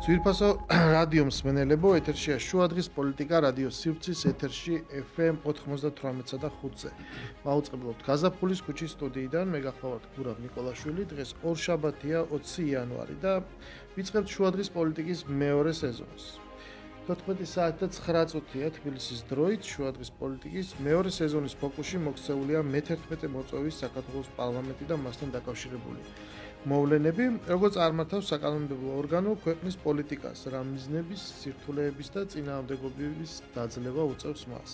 ძვირფასო რადიო მსმენელებო, ეთერშია შუადღის პოლიტიკა რადიო სივრცის ეთერში FM 98-სა და 5-ზე. მაუწყებლობთ გაზაფხულის ქუჩის სტუდიიდან, მე გახლავართ გურამ ნიკოლაშვილი. დღეს ორშაბათია 20 იანვარი და ვიწყებთ შუადღის პოლიტიკის მეორე სეზონს. 14 საათი და 9 წუთია თბილისის დროით შუადღის პოლიტიკის მეორე სეზონის ფოკუსში მოქცეულია მე-11 მოწვევის საქართველოს პარლამენტი და მასთან დაკავშირებული მოვლენები, როგორც წარმართავს საკანონმდებლო ორგანო ქვეყნის პოლიტიკას, რა მიზნების, სირთულეების და წინააღმდეგობების დაძლევა უწევს მას.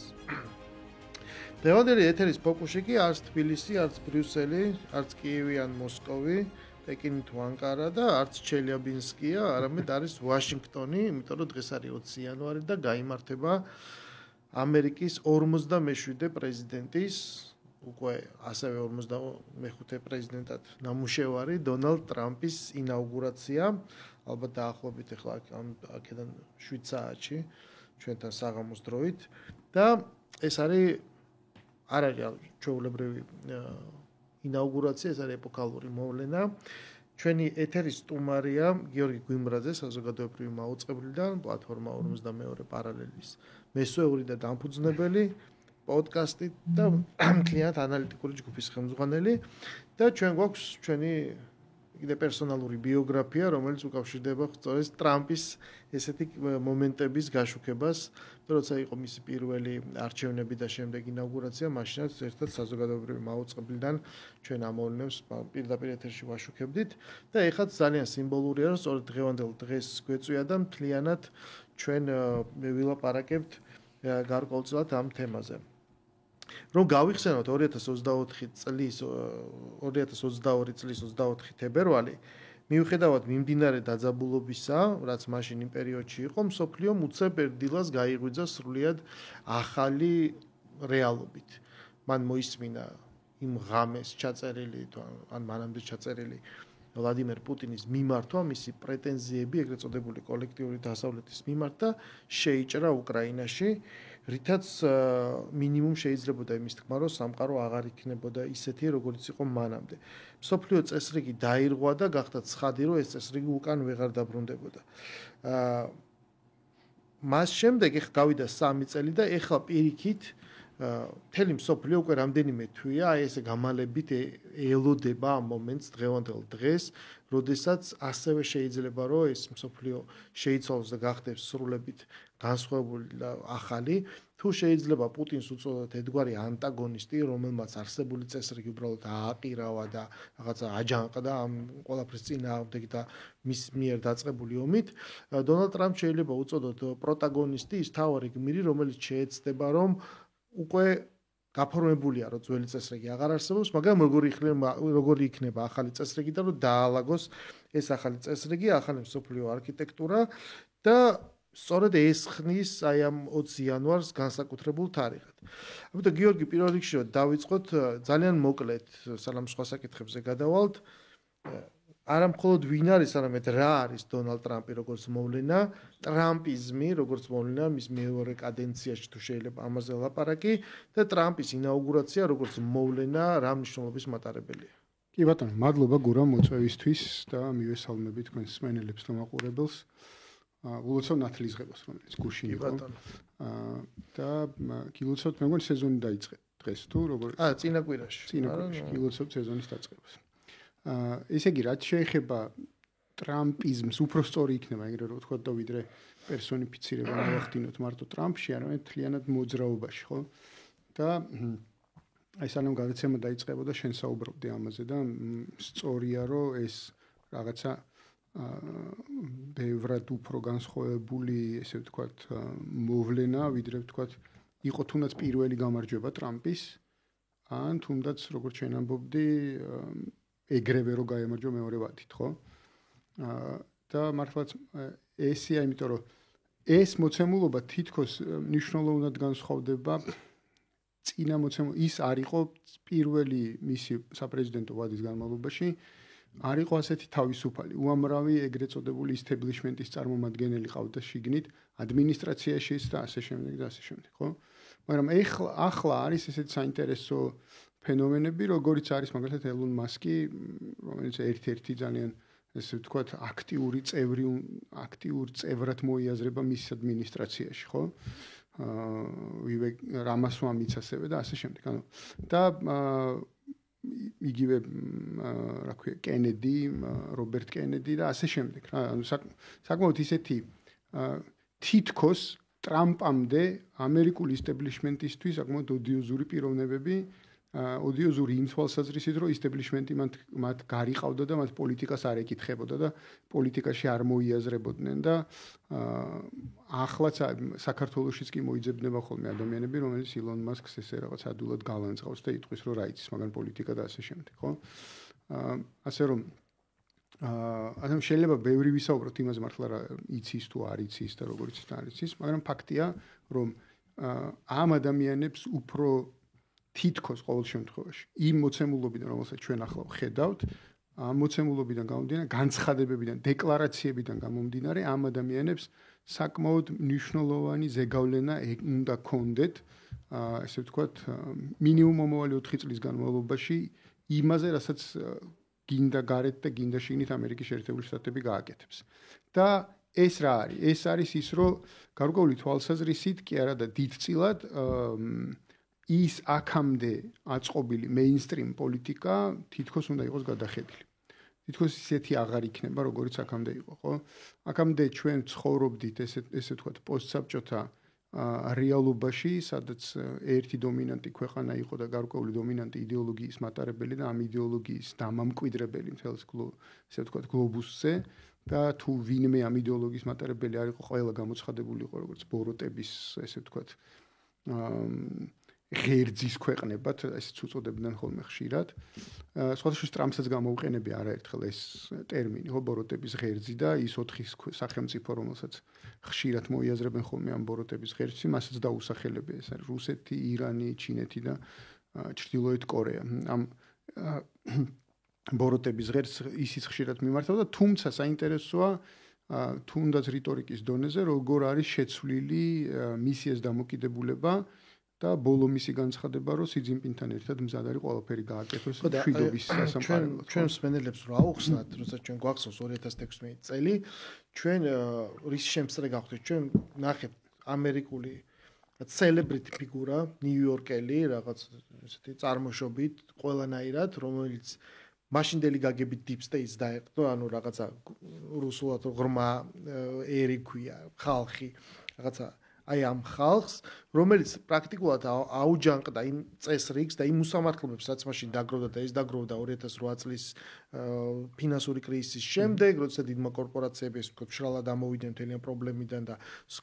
დღევანდელი ეთერის ფოკუსში კი არც თბილისი, არც ბრიუსელი, არც კიევი ან მოსკოვი, პეკინი თუ ანკარა და არც ჩელიაბინსკია, არამედ არის ვაშინგტონი, იმიტომ რომ დღეს არის 20 იანვარი და გაიმართება ამერიკის 47 პრეზიდენტის უკვე ასევე 45 პრეზიდენტად ნამუშევარი დონალდ ტრამპის ინაუგურაცია. ალბათ დაახლოებით ახლა აქედან 7 საათში ჩვენთან საღამოს დროით და ეს არის არ არის ჩვეულებრივი ინაუგურაცია, ეს არის ეპოქალური მოვლენა. ჩვენი ეთერის სტუმარია გიორგი გვიმრაძე, საზოგადოებრივი მაუწყებლიდან, პლატფორმა 42 პარალელის მესვეული და დამფუძნებელი, პოდკასტი და კლient ანალიტიკური ჯგუფის ხელმძღვანელი და ჩვენ გვაქვს ჩვენი კიდე პერსონალური ბიოგრაფია, რომელიც უკავშირდება სწორედ ტრამპის ესეთი მომენტების გაშუქებას, როცა იყო მისი პირველი არჩევნები და შემდეგ ინაუგურაცია, მაშინაც ერთად საზოგადოებრივი მაუწყებლიდან ჩვენ ამ მოვლენებს პირდაპირ ეთერში ვაშუქებდით და ეხლა ძალიან სიმბოლურია, რომ სწორედ დღევანდელ დღეს გვეწვია და მთლიანად ჩვენ ვილაპარაკებთ გარკვეულწილად ამ თემაზე. რომ გავიხსენოთ 2022 წლის 24 თებერვალი, მიუხედავად მიმდინარე დაძაბულობისა, რაც მაშინ იმ პერიოდში იყო, მსოფლიო უცებ ერთდილას გაიღვიძა სრულიად ახალი რეალობით. მან მოისმინა იმ ღამეს ჩაწერილი ან მანამდე ჩაწერილი ვლადიმერ პუტინის მიმართვა, მისი პრეტენზიები, ეგრეთ წოდებული კოლექტიური დასავლეთის მიმართ და შეიჭრა უკრაინაში, რითაც მინიმუმ შეიძლებოდა იმის თქმა, რომ სამყარო აღარ იქნებოდა ისეთი, როგორც იყო მანამდე. მსოფლიო წესრიგი დაირღვა და გახდა ცხადი, რომ ეს წესრიგი უკან ვეღარ დაბრუნდებოდა. მას შემდეგ ეხლა გავიდა 3 წელი და ეხლა პირიქით მთელი მსოფლიო უკვე რამდენიმე თვეა აი ესე გამალებით ელოდება ამ მომენტს დღევანდელ დღეს, როდესაც ასევე შეიძლება რომ ეს მსოფლიო შეიცვალოს და გახდეს სრულებით განსხვავებული და ახალი, თუ შეიძლება პუტინს უწოდოთ ერთგვარი ანტაგონისტი, რომელმაც არსებული წესრიგი უბრალოდ ააყირავა და რაღაცა აჯანყდა ამ ყველაფრის წინააღმდეგ და მის მიერ დაწყებული ომით, დონალდ ტრამპს შეიძლება უწოდოთ პროტაგონისტი, ის თავარი გმირი, რომელიც შეეცდება რომ უკვე გაფორმებულია, რომ ძველი წესრიგი აღარ არსებობს, მაგრამ როგორი იქნება ახალი წესრიგი და რომ დაალაგოს ეს ახალი წესრიგი, ახალი მსოფლიო არქიტექტურა და სწორედ ეს ხნის აი ამ 20 იანვარს განსაკუთრებულ თარიღად. ამიტომ გიორგი, პირველ რიგში დავიწყოთ ძალიან მოკლედ, სანამ სხვა საკითხებზე გადავალთ. არა მხოლოდ ვინ არის, არამედ რა არის დონალდ ტრამპი როგორც მოვლენა, ტრამპიზმი როგორც მოვლენა მის მეორე კადენციაში თუ შეიძლება ამაზე ლაპარაკი და ტრამპის ინაუგურაცია როგორც მოვლენა რა მნიშვნელობის მატარებელია. კი ბატონო, მადლობა გურამ მოწვევისთვის და მივესალმები თქვენს მსმენელებს და მაყურებელს. გულოცავ ნათლისღებას, რომელიც გუშინ იყო. და გულოცავთ მე მგონი სეზონი დაიწყე დღეს თუ როგორ? წინა კვირაში. გულოცავ სეზონის დაწყებას. ესე იგი, რაც შეეხება ტრამპიზმს, უფრო სწორი იქნება ეგრე რომ ვთქვათ და ვიდრე პერსონიფიცირება მოვახდინოთ მარტო ტრამპში, არამედ მთლიანად მოძრაობაში, ხო? და აი სანამ გადაცემა დაიწყებოდა, შენ საუბრობდი ამაზე და სწორია რომ ეს რაღაცა ბევრად უფრო განსხვავებული, ესე ვთქვათ, მოვლენა, ვიდრე ვთქვათ, იყო თუნდაც პირველი გამარჯვება ტრამპის, ან თუნდაც როგორც შენ ამბობდი, ეგრევე რომ გაემარჯვა მეორე ვადით, ხო? და მართლაც ესეა, იმიტომ რომ ეს მოცემულობა თითქოს მნიშვნელოვნად განსხვავდება წინა ის არ იყო პირველი მისი საპრეზიდენტო ვადის განმავლობაში, არ იყო ასეთი თავისუფალი, უამრავი ეგრეთ წოდებული ისტებლიშმენტის წარმომადგენელი ყავდა შიგნით, ადმინისტრაციაშიც და ასე შემდეგ და ასე შემდეგ, ხო? მაგრამ ახლა არის ესეთი საინტერესო ფენომენები, როგორიც არის მაგალითად ელონ მასკი, რომელიც ერთ-ერთი ძალიან ესე ვთქვათ, აქტიური წევრად მოიაზრება მის ადმინისტრაციაში, ხო? ვივე რამასვამიც ასევე და ასე შემდეგ. ანუ და იგივე რა ქვია, კენედი, რობერტ კენედი და ასე შემდეგ რა. ანუ საკმაოდ ისეთი თითქოს ტრამპამდე ამერიკული ისტებლიშმენტისთვის საკმაოდ ოდიოზური პიროვნებები, ოდიოზური იმ თვალსაზრისით, რომ ისტებლიშმენტი მათ გარიყავდა და მათ პოლიტიკას არ ეკითხებოდა და პოლიტიკაში არ მოიაზრებოდნენ და ახლაც საქართველოშიც კი მოიძებნება ხოლმე ადამიანები, რომელიც ილონ მასკს ესე რაღაც ადულად გალანძღავს და იტყვის, რომ რა იცის მაგან პოლიტიკა და ასე შემდეგ, ხო? ასე რომ ანუ შეიძლება ბევრი ვისაუბროთ იმაზე მართლა რა იცის თუ არ იცის და როგორ იცის და არ იცის, მაგრამ ფაქტია, რომ ამ ადამიანებს უფრო თითქოს ყოველ შემთხვევაში იმ მოცემულობიდან, რომელსაც ჩვენ ახლა ვხედავთ, ამ მოცემულობიდან გამომდინარე, განცხადებებიდან, დეკლარაციებიდან გამომდინარე, ამ ადამიანებს საკმაოდ მნიშვნელოვანი ზეგავლენა უნდა ქონდეთ, ესე ვთქვათ, მინიმუმ მომავალი 4 წლის განმავლობაში იმაზე, რასაც გინდა გარეთ და გინდა შიგნით ამერიკის შეერთებული შტატები გააკეთებს. და ეს რა არის? ეს არის ის, რომ გარკვეული თვალსაზრისით კი არა და დიდწილად ის აქამდე აწყობილი მეინსტრიმ პოლიტიკა თითქოს უნდა იყოს გადახედილი. თითქოს ისეთი აღარ იქნება, როგორც აქამდე იყო, ხო? აქამდე ჩვენ ცხოვრობდით ესე ვთქვათ, პოსტსაბჭოთა რეალობაში, სადაც ერთი დომინანტი ქვეყანა იყო და გარკვეული დომინანტი იდეოლოგიის მატარებელი და ამ იდეოლოგიის დამამკვიდრებელი მთელს ესე ვთქვათ, გლობუსზე და თუ ვინმე ამ იდეოლოგიის მატარებელი არ იყო, ყველა გამოცხადებული იყო როგორც ბოროტების, ესე ვთქვათ, ღერძის ქვეყნებად, ესეც უწოდებდნენ ხოლმე ხშირად. სხვადასხვა ტრამპსაც გამოუყენებია არაერთხელ ეს ტერმინი, ხო, ბოროტების ღერძი და ის 4 სახელმწიფო, რომელსაც ხშირად მოიაზრებენ ხოლმე ამ ბოროტების ღერძში, მასაც დაუსახელებია, ეს არის რუსეთი, ირანი, ჩინეთი და ჩრდილოეთ კორეა. ამ ბოროტების ღერძს ისიც ხშირად მიმართავდა, თუმცა საინტერესოა თუნდაც რიტორიკის დონეზე, როგორ არის შეცვლილი მისი ეს დამოკიდებულება და ბოლო მისი განცხადება, რომ სი ძინპინთან ერთად მზად არის ყველაფერი გააკეთოს მშვიდობის სასამყარებლად. ჩვენ მსმენელებს რა აუხსნათ, როდესაც ჩვენ გვახსოვს 2016 წელი, ჩვენ რის შემსწრე გავხდით, ჩვენ ნახებთ ამერიკული celebrity ფიგურა, ნიუ-იორკელი, რაღაც ესეთი წარმოშობით, ყველანაირად, რომელიც მაშინდელი გაგებით deep state-ს დაეყო, ანუ რაღაცა რუსულად ღრმა ერი ქვია, ხალხი, რაღაცა აი ამ ხალხს, რომელიც პრაქტიკულად აუჯანყდა იმ წესრიგს და იმ უსამართლობებს, რაც მაშინ დაგროვდა და ეს დაგროვდა 2008 წლის ფინანსური კრიზისის შემდეგ, როცა დიდმა კორპორაციებმა ეს ვთქვათ, შრალად ამოვიდნენ მთელი ამ პრობლემიდან და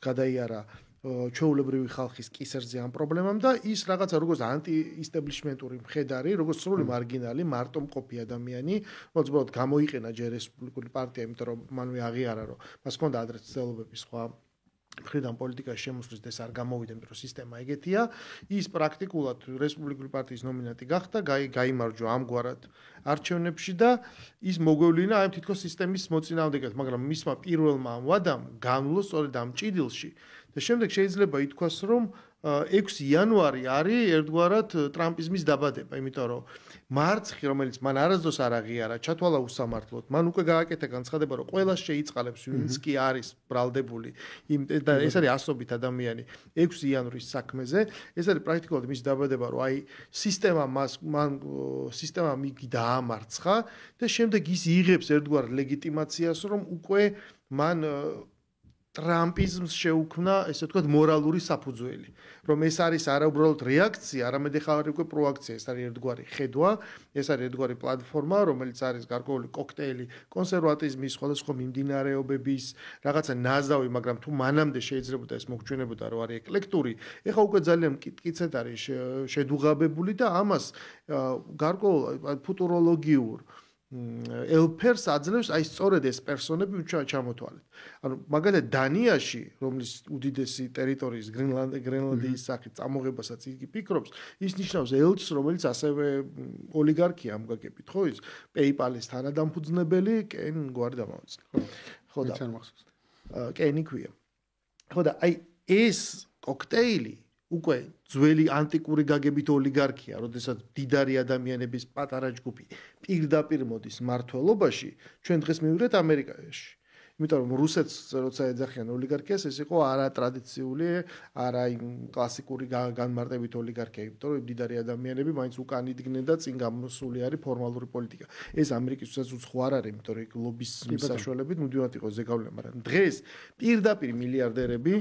გადაიარა ჩვეულებრივი ხალხის კისერზე ამ პრობლემამ და ის რაღაცა როგორც ანტი-ისტებლიშმენტური მხედარი, როგორც სრული მარგინალი, მარტო მყოფი ადამიანი, რომელიც უბრალოდ გამოიყენა ჯერ რესპუბლიკური პარტია, იმიტომ რომ მანვე აღიარა, რომ მას ჰქონდა ადრე ცდილობები სხვა მხრიდან პოლიტიკაში შემოსვლის და ეს არ გამოვიდა, იმიტომ რომ სისტემა ეგეთია, ის პრაქტიკულად რესპუბლიკური პარტიის ნომინანტი გახდა, გაიმარჯვა ამგვარად არჩევნებში და ის მოგვევლინა აი თითქოს სისტემის მოწინააღმდეგედ, მაგრამ მისმა პირველმა ამ ვადამ განვლო სწორედ ამ ჭიდილში და შემდეგ შეიძლება ითქვას, რომ 6 იანვარი არის ერთგვარად ტრამპიზმის დაბადება, იმიტომ რომ მარცხი, რომელიც მან არასდროს არ აღიარა, ჩათვალა უსამართლოდ, მან უკვე გააკეთა განცხადება, რომ ყველას შეიწყალებს, ვინც კი არის ბრალდებული, და ეს არის ასობით ადამიანი 6 იანვრის საქმეზე, ეს არის პრაქტიკულად მის დაბადება, რომ აი სისტემამ იგი დაამარცხა და შემდეგ ის იღებს ერთგვარ ლეგიტიმაციას, რომ უკვე მან ტრამპიზმს შეუქმნა, ესე ვთქვათ, მორალური საფუძველი, რომ ეს არის არა უბრალოდ რეაქცია, არამედ ახლა უკვე პროაქცია, ეს არის ერთგვარი ხედვა, ეს არის ერთგვარი პლატფორმა, რომელიც არის გარკვეული კოქტეილი კონსერვატიზმის, სხვადასხვა მიმდინარეობების, რაღაცა ნაზავი, მაგრამ თუ მანამდე შეიძლებოდა ეს მოგჩვენებოდა, რომ არის ეკლექტური, ეხლა უკვე ძალიან მკიცედ არის შედუღაბებული და ამას გარკვეულ ფუტუროლოგიურ ელფერს აძლევს აი სწორედ ეს პერსონები ჩამოთვალეთ. ანუ მაგალითად დანიაში, რომლის უდიდესი ტერიტორიის გრენლანდიის სახით წამოღებასაც იგი ფიქრობს, ის ნიშნავს ელჩს, რომელიც ასევე ოლიგარქია ამ გაგებით, ხო ის PayPal-ის თანადამფუძნებელი კენ გვარი დამავიწყდა. ხო და კენი ქვია. ხო და აი ეს კოქტეილი უკვე ძველი ანტიკური გაგებით ოლიგარქია, როდესაც დიდარი ადამიანების პატარა ჯგუფი პირდაპირ მოდის მმართველობაში, ჩვენ დღეს მივიღეთ ამერიკაში. იმიტომ რომ რუსეთს როცა ეძახიან ოლიგარქიას, ეს იყო არა ტრადიციული, არა იმ კლასიკური განმარტებით ოლიგარქია, იმიტომ რომ დიდარი ადამიანები მაინც უკან იდგნენ და წინ გამოსული არის ფორმალური პოლიტიკა. ეს ამერიკისთვისაც უცხო არ არის, იმიტომ რომ ლობის საშუალებით მუდმივად იყო ზეგავლენა, მაგრამ დღეს პირდაპირ მილიარდერები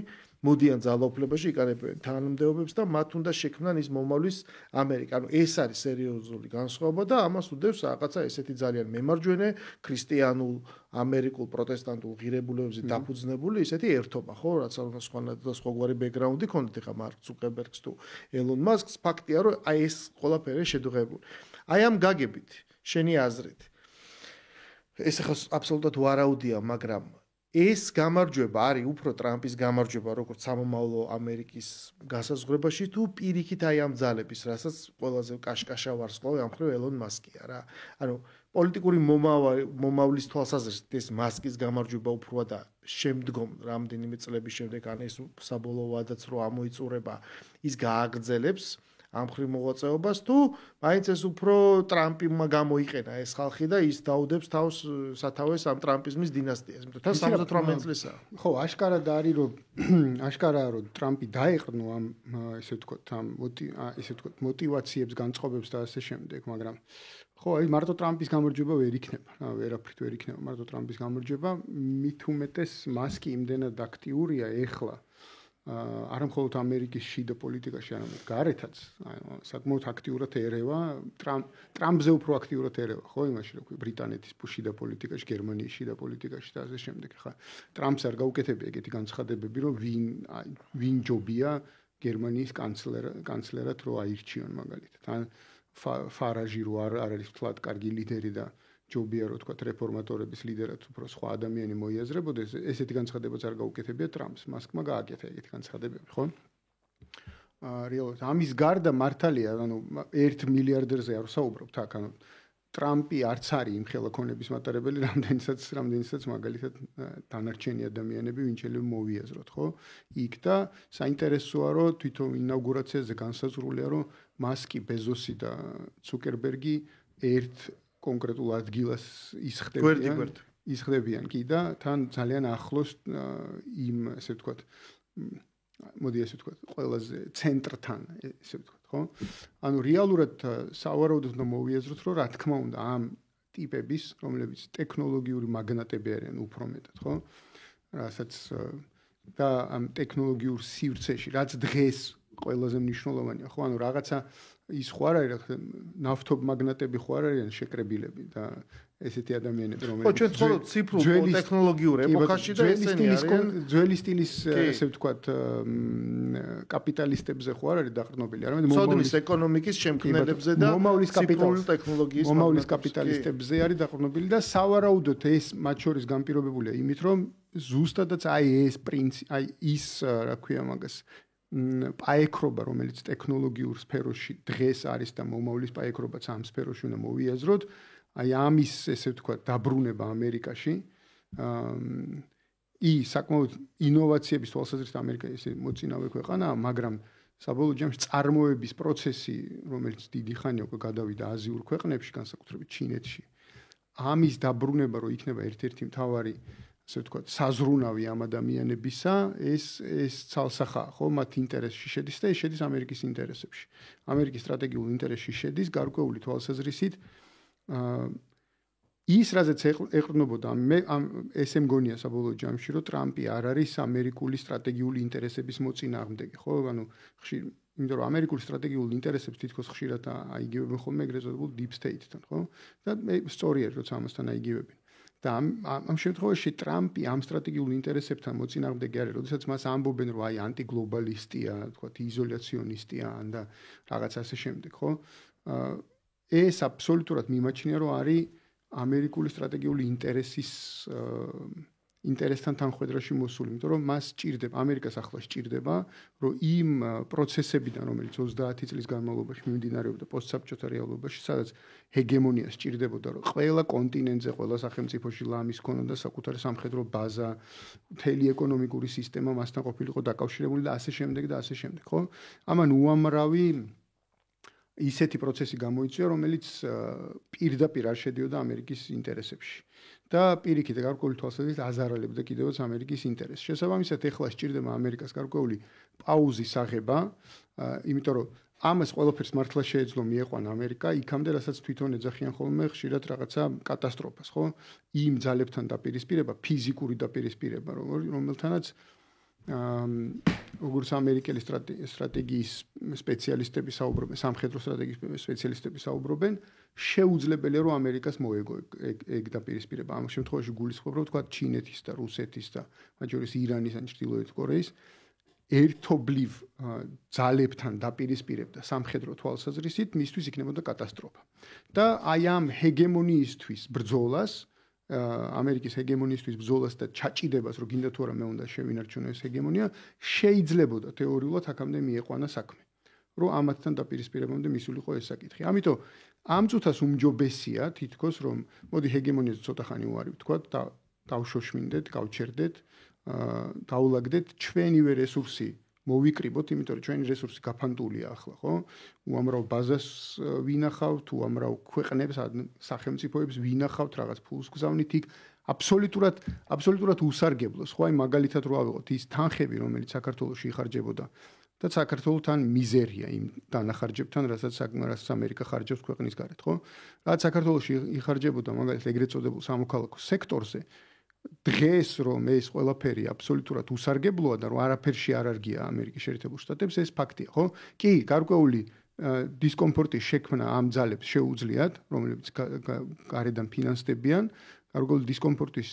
მოდიან ძალაუფლებაში, იკარებენ თანამდებობებს და მათ უნდა შექმნან ის მომავლის ამერიკა. ანუ ეს არის სერიოზული განსხვავება და ამას უდევს რაღაცა ესეთი ძალიან მემარჯვენე ქრისტიანულ, ამერიკულ, პროტესტანტულ ღირებულებებზე დაფუძნებული ესეთი ერთობა, ხო, რაც უნდა სხვაგვარი ბექგრაუნდი ქონდეთ ახლა მარკ ზუკერბერგს თუ ელონ მასკს, ფაქტია, რომ აი ეს ყველაფერი შედუღებული. აი ამ გაგებით, შენი აზრით, ეს ახლა აბსოლუტურად ვარაუდია, მაგრამ ეს გამარჯვება არის უფრო ტრამპის გამარჯვება როგორც სამომავლო ამერიკის გასაზღვრებაში თუ პირიქით აი ამ ძალების, რასაც ყველაზე კაშკაშა ვარსკვლავი ამ მხრივ ელონ მასკია რა. ანუ პოლიტიკური მომავლის თვალსაზრისით ეს მასკის გამარჯვება უფრო და შემდგომ რამდენიმე წლების შემდეგ ან ეს საბოლოო ვადაც რო ამოიწურება, ის გააგრძელებს ამ მხრივ მოღვაწეობას თუ მაინც ეს უფრო ტრამპმა გამოიყენა ეს ხალხი და ის დაუდებს თავს სათავეს ამ ტრამპიზმის დინასტიას. იმიტომ თან 78 წლისაა. ხო, აშკარად არის რომ აშკარაა რომ ტრამპი დაეყრდნო ამ ესე ვთქვათ ამ ესე ვთქვათ мотиваციებს, განწყობებს და ასე შემდეგ, მაგრამ ხო, აი მარტო ტრამპის გამარჯვება ვერ იქნება, რა, ვერაფრით ვერ იქნება მარტო ტრამპის გამარჯვება, მით უმეტეს მასკი იმდენად აქტიურია ეხლა არა მხოლოდ ამერიკის შიდა პოლიტიკაში, არამედ გარეთაც, საკმაოდ აქტიურად ერევა, ტრამპზე უფრო აქტიურად ერევა, ხო, იმაში რომ ბრიტანეთის შიდა პოლიტიკაში, გერმანიის შიდა პოლიტიკაში და ასე შემდეგ. ხა ტრამპს არ გაუკეთებია ეგეთი განცხადებები, რომ ვინ ჯობია გერმანიის კანცლერად რო აირჩიონ მაგალითად. ან ფარაჟი რო არ არის თლად კარგი ლიდერი და ჯობია რო თქვა რეფორმატორების ლიდერად უფრო სხვა ადამიანი მოიაზრებოდეს, ესეთი განცხადებაც არ გაუკეთებია ტრამპს, მასკმა გააკეთა ეგეთი განცხადებები, ხო? რეალურად ამის გარდა მართალია, ანუ 1 მილიარდერზე არ ვსაუბრობთ აქ, ანუ ტრამპი არც არის იმ ხელაქონების მატარებელი, რამდენიცაც მაგალითად დანარჩენი ადამიანები ვინ შეიძლება მოვიაზროთ, ხო? იქ და საინტერესოა, რომ თვითონ ინაუგურაციაზე განსაზღვრულია, რომ მასკი, ბეზოსი და ცუკერბერგი ერთ კონკრეტულ ადგილას ისხდებიან კი და თან ძალიან ახლოს იმ ესე ვთქვათ მოდი ესე ვთქვათ ყველაზე ცენტრთან ესე ვთქვათ ხო ანუ რეალურად სავარაუდოდ უნდა მოვიაზროთ რომ რა თქმა უნდა ამ ტიპების რომლებიც ტექნოლოგიური მაგნატები არიან უფრო მეტად ხო რასაც და ამ ტექნოლოგიურ სივრცეში რაც დღეს ყველაზე მნიშვნელოვანია ხო ანუ რაღაცა ის ხო არ არის ნავთობ მაგნატები ხო არ არიან შეკრებილები და ესეთი ადამიანები რომელთაც ხო ჩვენ ცხოვრობ ციფრულ ტექნოლოგიურ ეპოქაში და ესენი არიან ძველი სტილის ესე ვთქვათ კაპიტალისტებზე ხო არ არის დაყრდნობილი არამედ მომავლის ეკონომიკის შემქმნელებზე და ციფრული ტექნოლოგიის მომავლის კაპიტალისტებზე არის დაყრდნობილი და სავარაუდოდ ეს მათ შორის განპირობებულია იმით რომ ზუსტადაც აი ეს პრინციპი აი ის რა ქვია მაგას პაექრობა რომელიც ტექნოლოგიურ სფეროში დღეს არის და მომავლის პაექრობაც ამ სფეროში უნდა მოვიაზროთ აი ამის ესე ვთქვათ დაბრუნება ამერიკაში საკმაოდ ინოვაციების თვალსაზრისით ამერიკა ესე მოწინავე ქვეყანაა მაგრამ საბოლოო ჯამში წარმოების პროცესი რომელიც დიდი ხანია უკვე გადავიდა აზიურ ქვეყნებში განსაკუთრებით ჩინეთში ამის დაბრუნება რო იქნება ერთ-ერთი მთავარი ასე ვთქვათ, საზრუნავი ამ ადამიანებისა, ეს ცალსახაა, ხო, მათ ინტერესში შედის და ეს შედის ამერიკის ინტერესებში. ამერიკის სტრატეგიულ ინტერესში შედის გარკვეული თვალსაზრისით ის რაზეც ეყრდნობოდა მე ესე მგონია საბოლოო ჯამში, რომ ტრამპი არ არის ამერიკული სტრატეგიული ინტერესების მოწინააღმდეგე, ხო? ანუ ხშირ იმიტომ რომ ამერიკული სტრატეგიული ინტერესებს თითქოს ხშირად აიგივებენ ხოლმე ეგრეთ წოდებულ deep state-თან, ხო? და სწორია, როცა ამასთან აიგივებენ. და ამ შემთხვევაში ტრამპი ამ სტრატეგიულ ინტერესებთან მოწინააღმდეგე არის, როდესაც მას ამბობენ, რომ აი ანტიგლობალისტია, თქვათ, იზოლაციონისტია და რაღაც ასე შემდეგ, ხო? ეს აბსოლუტურად მიმაჩნია, რომ არის ამერიკული სტრატეგიული ინტერესის ინტერესთან თანხვედრაში მოსული, იმიტომ რომ მას სჭირდება, ამერიკას ახლა სჭირდება, რომ იმ პროცესებიდან, რომელიც 30 წლის განმავლობაში მიმდინარეობდა პოსტსაბჭოთა რეალობაში, სადაც ჰეგემონია სჭირდებოდა, რომ ყველა კონტინენტზე, ყველა სახელმწიფოში ლამის ქონოდა საკუთარი სამხედრო ბაზა, მთელი ეკონომიკური სისტემა მასთან ყოფილიყო დაკავშირებული და ასე შემდეგ და ასე შემდეგ, ხო? ამან უამრავი ისეთი პროცესი გამოიწვია, რომელიც პირდაპირ არ შედიოდა ამერიკის ინტერესებში. და პირიქით გარკვეული თვალსაზრისით აზარალებდა კიდევაც ამერიკის ინტერესს. შესაბამისად, ეხლა სჭირდება ამერიკას გარკვეული პაუზის აღება, იმიტომ რომ ამას ყველაფერს მართლა შეეძლო მieყვანა ამერიკა, იქამდე რასაც თვითონ ეძახიან ხოლმე ხშირად რაღაცა კატასტროფას, ხო? იმ ძალებთან დაპირისპირება, ფიზიკური დაპირისპირება, რომელთანაც როგორც ამერიკელი სტრატეგიის სპეციალისტები საუბრობენ, სამხედრო სტრატეგიის სპეციალისტები საუბრობენ, შეუძლებელია რომ ამერიკას მოეგო ეგ დაპირისპირება. ამ შემთხვევაში გულისხმობ რომ თქვა ჩინეთის და რუსეთის და მათ შორის ირანის ან ჩრდილოეთ კორეის ერთობლივ ძალებთან დაპირისპირებდა სამხედრო თვალსაზრისით, მისთვის იქნებოდა კატასტროფა. და აი ამ ჰეგემონიისთვის ბრძოლას ამერიკის ჰეგემონიისთვის ბრძოლას და ჩაჭიდებას, რომ გინდა თუ არა მე უნდა შევინარჩუნო ეს ჰეგემონია, შეიძლებოდა თეორიულად აქამდე მieყვანა საქმე. რომ ამათთან დაპირისპირებამდე მისულიყო ეს საკითხი. ამიტომ ამ წუთას უმჯობესია თითქოს რომ მოდი ჰეგემონიაზე ცოტა ხანი უარი ვთქვა და დავშოშმინდეთ, გავჩერდეთ, დაულაგდეთ ჩვენივე რესურსი მოვიკრიბოთ, იმიტომ რომ ჩვენი რესურსი გაფანტულია ახლა, ხო? უამრავ ბაზას ვინახავთ, უამრავ ქვეყნებს, სახელმწიფოებს ვინახავთ, რაღაც ფულს გზავნით იქ, აბსოლუტურად უსარგებლოს, ხო? აი მაგალითად რო ავიღოთ ის თანხები, რომელიც საქართველოში იხარჯებოდა და საქართველოსთან მიზერია იმ დანახარჯებთან, რასაც ამერიკა ხარჯავს ქვეყნის გარეთ, ხო? რაც საქართველოში იხარჯებოდა მაგალითად ეგრეთ წოდებულ სამოქალაქო სექტორზე, დღეს რომ ეს ყველაფერი აბსოლუტურად უსარგებლოა და რომ არაფერში არ არგია ამერიკის შეერთებულ შტატებს, ეს ფაქტია, ხო? კი, გარკვეული დისკომფორტის შექმნა ამ ძალებს შეუძლიათ, რომლებიც გარედან ფინანსდებიან, გარკვეული დისკომფორტის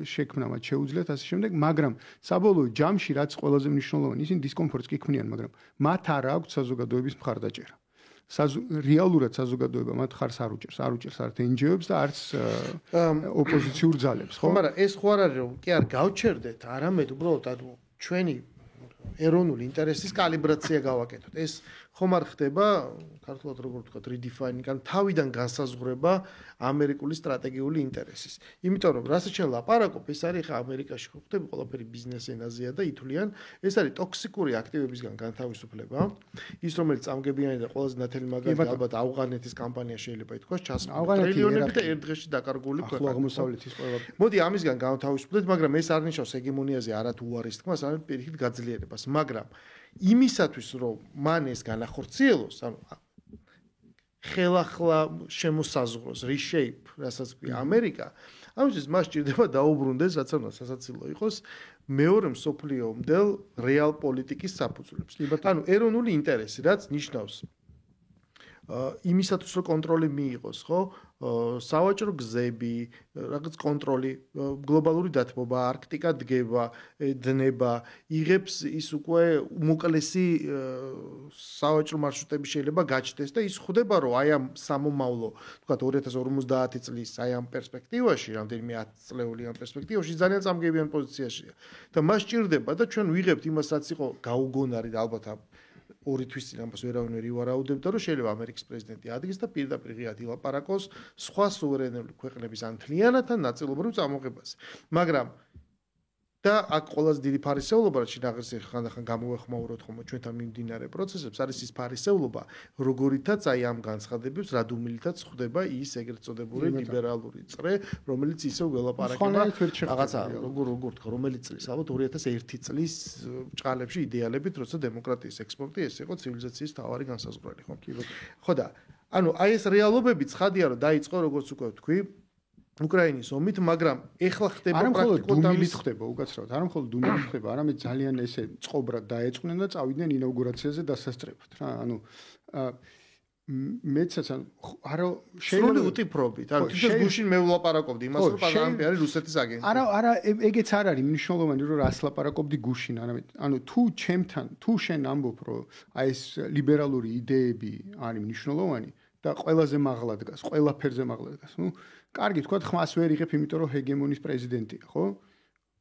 შექმნა მათ შეუძლიათ ასე შემდეგ, მაგრამ საბოლოო ჯამში რაც ყველაზე მნიშვნელოვანი, ისინი დისკომფორტს კი ქმნიან, მაგრამ მათ არ აქვს საზოგადოების მხარდაჭერა. რეალურად საზოგადოება მათ ხარს არ უჭერს არც NGO-ებს და არც ოპოზიციურ ძალებს, ხო? მაგრამ ეს ხო არ არის რომ კი არ გავჩერდეთ, არამედ უბრალოდ ჩვენი ეროვნული ინტერესის კალიბრაცია გავაკეთოთ. ეს ხომ არ ხდება, ქართულად როგორ ვთქვათ, redefine-ი, თავიდან განსაზღვრება ამერიკული სტრატეგიული ინტერესის. იმიტომ რომ რასაც შენ ლაპარაკობ, ეს არის ხა ამერიკაში ხო ხდება ყველაფერი ბიზნეს ენაზეა და ითვლიან, ეს არის ტოქსიკური აქტივებისგან განთავისუფლება. ის რომელიც წამგებიანი და ყველაზე ნათელი მაგალითი ალბათ ავღანეთის კამპანია შეიძლება ითქვას, ჩასწრებული ტრილიონები და ერთ დღეში დაკარგული ქვეყანა. აღმოსავლეთის ყველა. მოდი ამისგან განთავისუფლდეთ, მაგრამ ეს არ ნიშნავს ჰეგემონიაზე არათუ უარის თქმას, არამედ პირიქით გაძლიერებას. მაგრამ იმისათვის რომ მან ეს განახორციელოს, ანუ ხელახლა შემოსაზღვროს reshape, რასაც ქვია ამერიკა, ამისთვის მას სჭირდება დაუბრუნდეს, რაც უნდა სასაცილო იყოს მეორე მსოფლიო ომდელ რეალ პოლიტიკის საფუძვლებს. ანუ ეროვნული ინტერესი, რაც ნიშნავს იმისათვის რომ კონტროლი მიიღოს, ხო? სავაჭრო გზები, რაღაც კონტროლი, გლობალური დათბობა, არქტიკა დგება, დნება, იღებს ის უკვე უმოკლესი სავაჭრო მარშრუტები შეიძლება გაჩნდეს და ის ხვდება რომ აი ამ სამომავლო, თქვათ 2050 წლის აი ამ პერსპექტივაში, რამდენიმე 10 წლეული ამ პერსპექტივაში ძალიან წამგებიან პოზიციაშია. და მას სჭირდება და ჩვენ ვიღებთ იმას, რაც იყო გაუგონარი და ალბათ ორი თვის წინ ამას ვერავინ ვერ ივარაუდებდა, რომ შეიძლება ამერიკის პრეზიდენტი ადგეს და პირდაპირ ღიად ილაპარაკოს სხვა სუვერენული ქვეყნების ან მთლიანად ან ნაწილობრივ წამოღებაზე. მაგრამ და აქ ყველაზე დიდი ფარისეულობა, რაც შინაღირსი ხანდახან გამოვეხმაუროთ ხოლმე ჩვენთან მიმდინარე პროცესებს, არის ის ფარისეულობა, როგორითაც აი ამ განცხადებებს რადუმილითაც ხვდება ის ეგრეთ წოდებული ლიბერალური წრე, რომელიც ისევ ველაპარაკება რაღაცა როგორ თქვა, რომელი წლის, ალბათ 2001 წლის ჭყალებში იდეალებით, როცა დემოკრატიის ექსპორტი ეს იყო ცივილიზაციის თავარი განსაზღვრელი, ხო? ხო და ანუ აი ეს რეალობები ცხადია, რომ დაიწყო როგორც უკვე ვთქვი, უკრაინის ომით, მაგრამ ეხლა ხდება პრაქტიკულად დუმილით ხდება უკაცრავად, არა მხოლოდ დუმილით ხდება, არამედ ძალიან ესე წყობრად დაეწყნენ და წავიდნენ ინაუგურაციაზე დასასწრებად, რა, ანუ მეცაც არა შეიძლება უტიფრობით, ანუ თვითონ გუშინ მე ვლაპარაკობდი იმას, რომ პარლამენტი არის რუსეთის აგენტი. არა, ეგეც არ არის მნიშვნელოვანი, რომ რას ლაპარაკობდი გუშინ, არამედ ანუ თუ შენ ამბობ, რომ აი ეს ლიბერალური იდეები არის მნიშვნელოვანი და ყველაზე მაღლა დგას, ყველაფერზე მაღლა დგას. ნუ კარგი, თქვა ხმას ვერ იღებ, იმიტომ რომ ჰეგემონის პრეზიდენტია, ხო?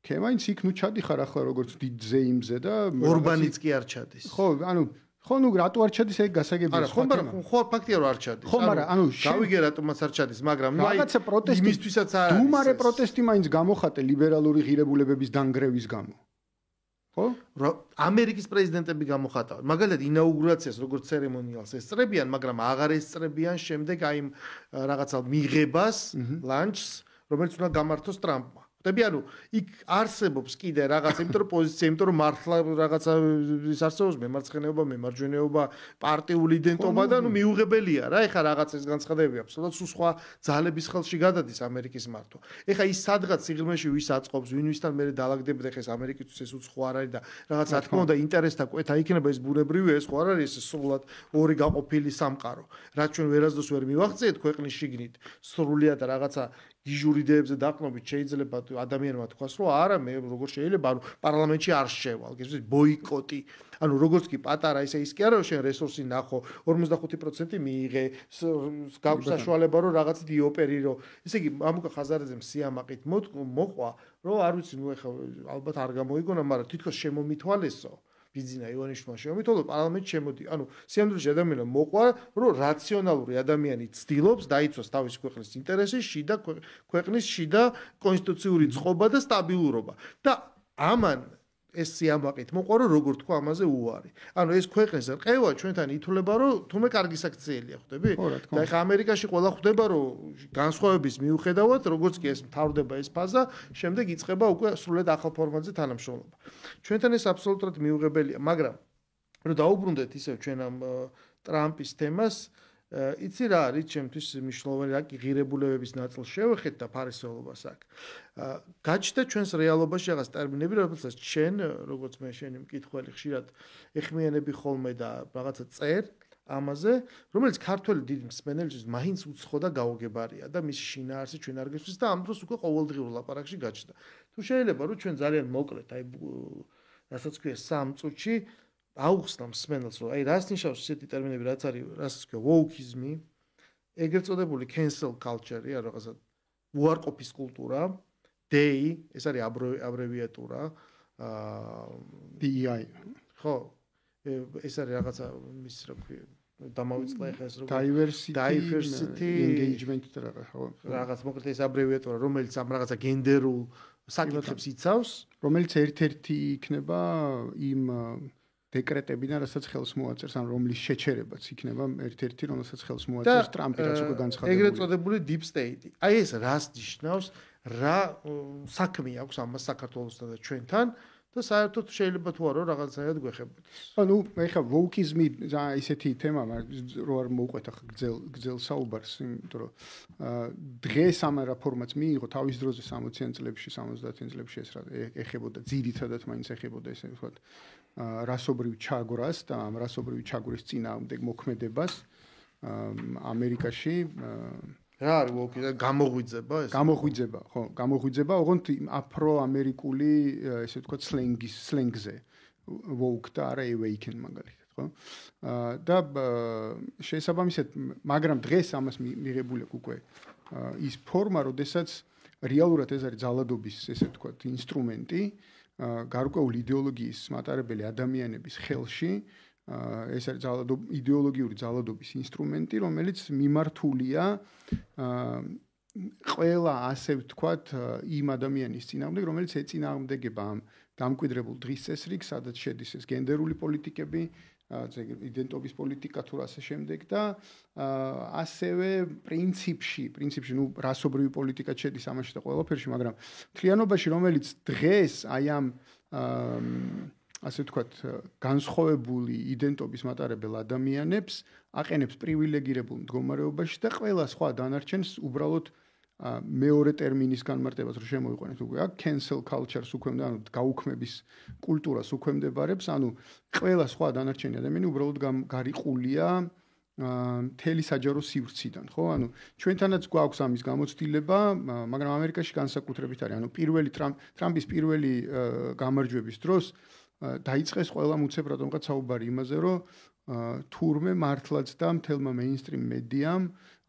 მაინც იქ ნუ ჩადიხარ ახლა როგორც დიდ ზეიმზე და ორბანიც კი არ ჩადის. ხო, ნუ რატო არ ჩადის ეგ გასაგებია. არა, ხო, ფაქტია რომ არ ჩადის. ხო, მაგრამ გავიგე რატომაც არ ჩადის, მაგრამ რაღაცა პროტესტი იმისთვისაც არ არის. დუმარე პროტესტი მაინც გამოხატე ლიბერალური ღირებულებების დანგრევის გამო. ხო? ამერიკის პრეზიდენტები გამოხატავენ. მაგალითად, ინაუგურაციას როგორც ცერემონიალს ესწრებიან, მაგრამ აღარ ესწრებიან შემდეგ აი იმ რაღაცა მიღებას, ლანჩს, რომელიც უნდა გამართოს ტრამპმა. ანუ იქ არსებობს კიდე რაღაცა, იმიტომ რომ პოზიცია, იმიტომ რომ მართლა რაღაცა ის არსებობს მემარცხენეობა, მემარჯვენეობა, პარტიული იდენტობა და მიუღებელია რა. ეხა რაღაც ეს განცხადებები აბსოლუტურად სხვა ძალების ხელში გადადის ამერიკის მართვა. ეხა ის სადღაც სიღრმეში ვის აწყობს, ვისთან მე დაალაგდებოდა ეხა ეს ამერიკისთვის ეს უცხო არ არის და რაღაც რა თქმა უნდა ინტერესთა კვეთა იქნება ეს ბურებრივია, ეს ხო არ არის ეს სრულად ორი გაყოფილი სამყარო. რაც ჩვენ ვერასდროს ვერ მივახციეთ ქვეყნის შიგნით, სრულიად რაღაცა გიჟურიდეებზე დაყნობით შეიძლება ადამიანმა თქვას რომ არა მე როგორ შეიძლება პარლამენტში არ შევალ გესმის ბოიკოტი ანუ როგორც კი პატარა ისე ის კი არა რომ შენ რესურსი ნახო 55% მიიღე გაქვს საშუალება რომ რაღაც დიოპერირო ესე იგი მამუკა ხაზარეძემ სიამაყით მოყვა რომ არ ვიცი ნუ ეხა ალბათ არ გამოიგონა მაგრამ თითქოს შემომითვალესო ბიძინა ივანიშვილმა შემომითვალო პარლამენტში შემოდი ანუ სიამდვილეში ადამიანმა მოყვა რომ რაციონალური ადამიანი ცდილობს დაიცვას თავისი ქვეყნის ინტერესი შიდა ქვეყნის შიდა კონსტიტუციური წყობა და სტაბილურობა და ამან ეს სიამაყით მოყვა რომ როგორ თქვა ამაზე უარი ანუ ეს ქვეყნის რყევა ჩვენთან ითვლება რომ თუმე კარგი საქციელია ხვდები და ეხა ამერიკაში ყველა ხვდება რომ განსხვავების მიუხედავად როგორც კი ეს მთავრდება ეს ფაზა შემდეგ იწყება უკვე სრულად ახალ ფორმატზე თანამშრომლობა ჩვენთან ეს აბსოლუტურად მიუღებელია მაგრამ რომ დაუბრუნდეთ ისევ ჩვენ ამ ტრამპის თემას იცი რა არის ჩემთვის მნიშვნელოვანი რა კი ღირებულებების ნაწილს შევეხეთ და ფარისეულობას აქ გაჩნდა ჩვენს რეალობაში რაღაც ტერმინები რომელსაც ჩვენ როგორც მე შენი მკითხველი ხშირად ეხმიანები ხოლმე და რაღაცა წერ ამაზე რომელიც ქართველი დიდი მსმენელისთვის მაინც უცხო და გაუგებარია და მის შინაარსი ჩვენ არ გესმის და ამ დროს უკვე ყოველდღიურ ლაპარაკში გაჩნდა თუ შეიძლება რომ ჩვენ ძალიან მოკლედ აი რასაც ქვია 3 წუთში აუხსნა მსმენელს რომ აი რას ნიშნავს ესეთი ტერმინები რაც არის რასაც ქვია wokeism ეგრეთ წოდებული cancel culture-ია რაღაცა უარყოფის კულტურა DEI ეს არის აბრევიატურა DEI ხო ეს არის რაღაცა მის რა ქვია დამავიწყდა ეხა ეს როგორ diversity engagement რაღაც მოკლედ ეს აბრევიატურა რომელიც ამ რაღაცა გენდერულ საკითხებს იცავს რომელიც ერთ-ერთი იქნება იმ დეკრეტებიდან რასაც ხელს მოაწერს ან რომლის შეჩერებაც იქნება ერთ-ერთი რომელსაც ხელს მოაწერს ტრამპი რაც უკვე განცხადებული ეგრეთ წოდებული deep state აი ეს რას ნიშნავს რა საქმე აქვს ამას საქართველოსთან და ჩვენთან და საერთოდ შეიძლება თუ არა რაღაცაად გვეხებოდეს ანუ ეხა wokeism-ი ისეთი თემა რო არ მოვყვეთ ახლა გძელ საუბარს იმიტომ რომ დღეს ამ რეფორმაც მიიღო თავის დროზე 60-იან წლებში 70-იან წლებში ეს რა ეხებოდა ძირითადად მაინც ეხებოდა ესე ვთქვათ რასობრივ ჩაგვრას და ამ რასობრივ ჩაგვრის წინააღმდეგ მოქმედებას ამერიკაში რა არის woke-ი გამოღვიძება ეს გამოღვიძება ხო გამოღვიძება ოღონდ აფრო-ამერიკული ესე ვთქვათ სლენგზე woke და არა awaken მაგალითად ხო და შესაბამისად მაგრამ დღეს ამას მიღებული აქვს უკვე ის ფორმა როდესაც რეალურად ეს არის ძალადობის ესე ვთქვათ ინსტრუმენტი გარკვეული იდეოლოგიის მატარებელი ადამიანების ხელში ეს არის იდეოლოგიური ძალადობის ინსტრუმენტი, რომელიც მიმართულია ყველა ასე ვთქვათ იმ ადამიანის წინააღმდეგ, რომელიც ეწინააღმდეგება ამ დამკვიდრებულ დღის წესრიგს, სადაც შედის ეს გენდერული პოლიტიკები, იდენტობის პოლიტიკა თუ ასე შემდეგ და ასევე პრინციპში, ნუ რასობრივი პოლიტიკა შედის ამაში და ყველაფერში, მაგრამ მთლიანობაში რომელიც დღეს აი ამ ასე ვთქვათ, განსხვავებული იდენტობის მატარებელ ადამიანებს აყენებს პრივილეგირებულ მდგომარეობაში და ყველა სხვა დანარჩენს უბრალოდ მეორე ტერმინის განმარტებას რო შემოიყვანეთ უკვე აქ cancel culture-ს უქვემდა, ანუ გაუქმების კულტურას უქვემდებარებს, ანუ ყველა სხვა დანარჩენი ადამიანი უბრალოდ გარიყულია მთელი საჯარო სივრციდან, ხო? ანუ ჩვენთანაც გვაქვს ამის გამოცდილება, მაგრამ ამერიკაში განსაკუთრებით არის, ანუ პირველი ტრამპის პირველი გამარჯვების დროს დაიწყეს ყველა უცებ რატომღაც საუბარი იმაზე, რომ თურმე მართლაც და მთელმა მეინსტრიმ მედიამ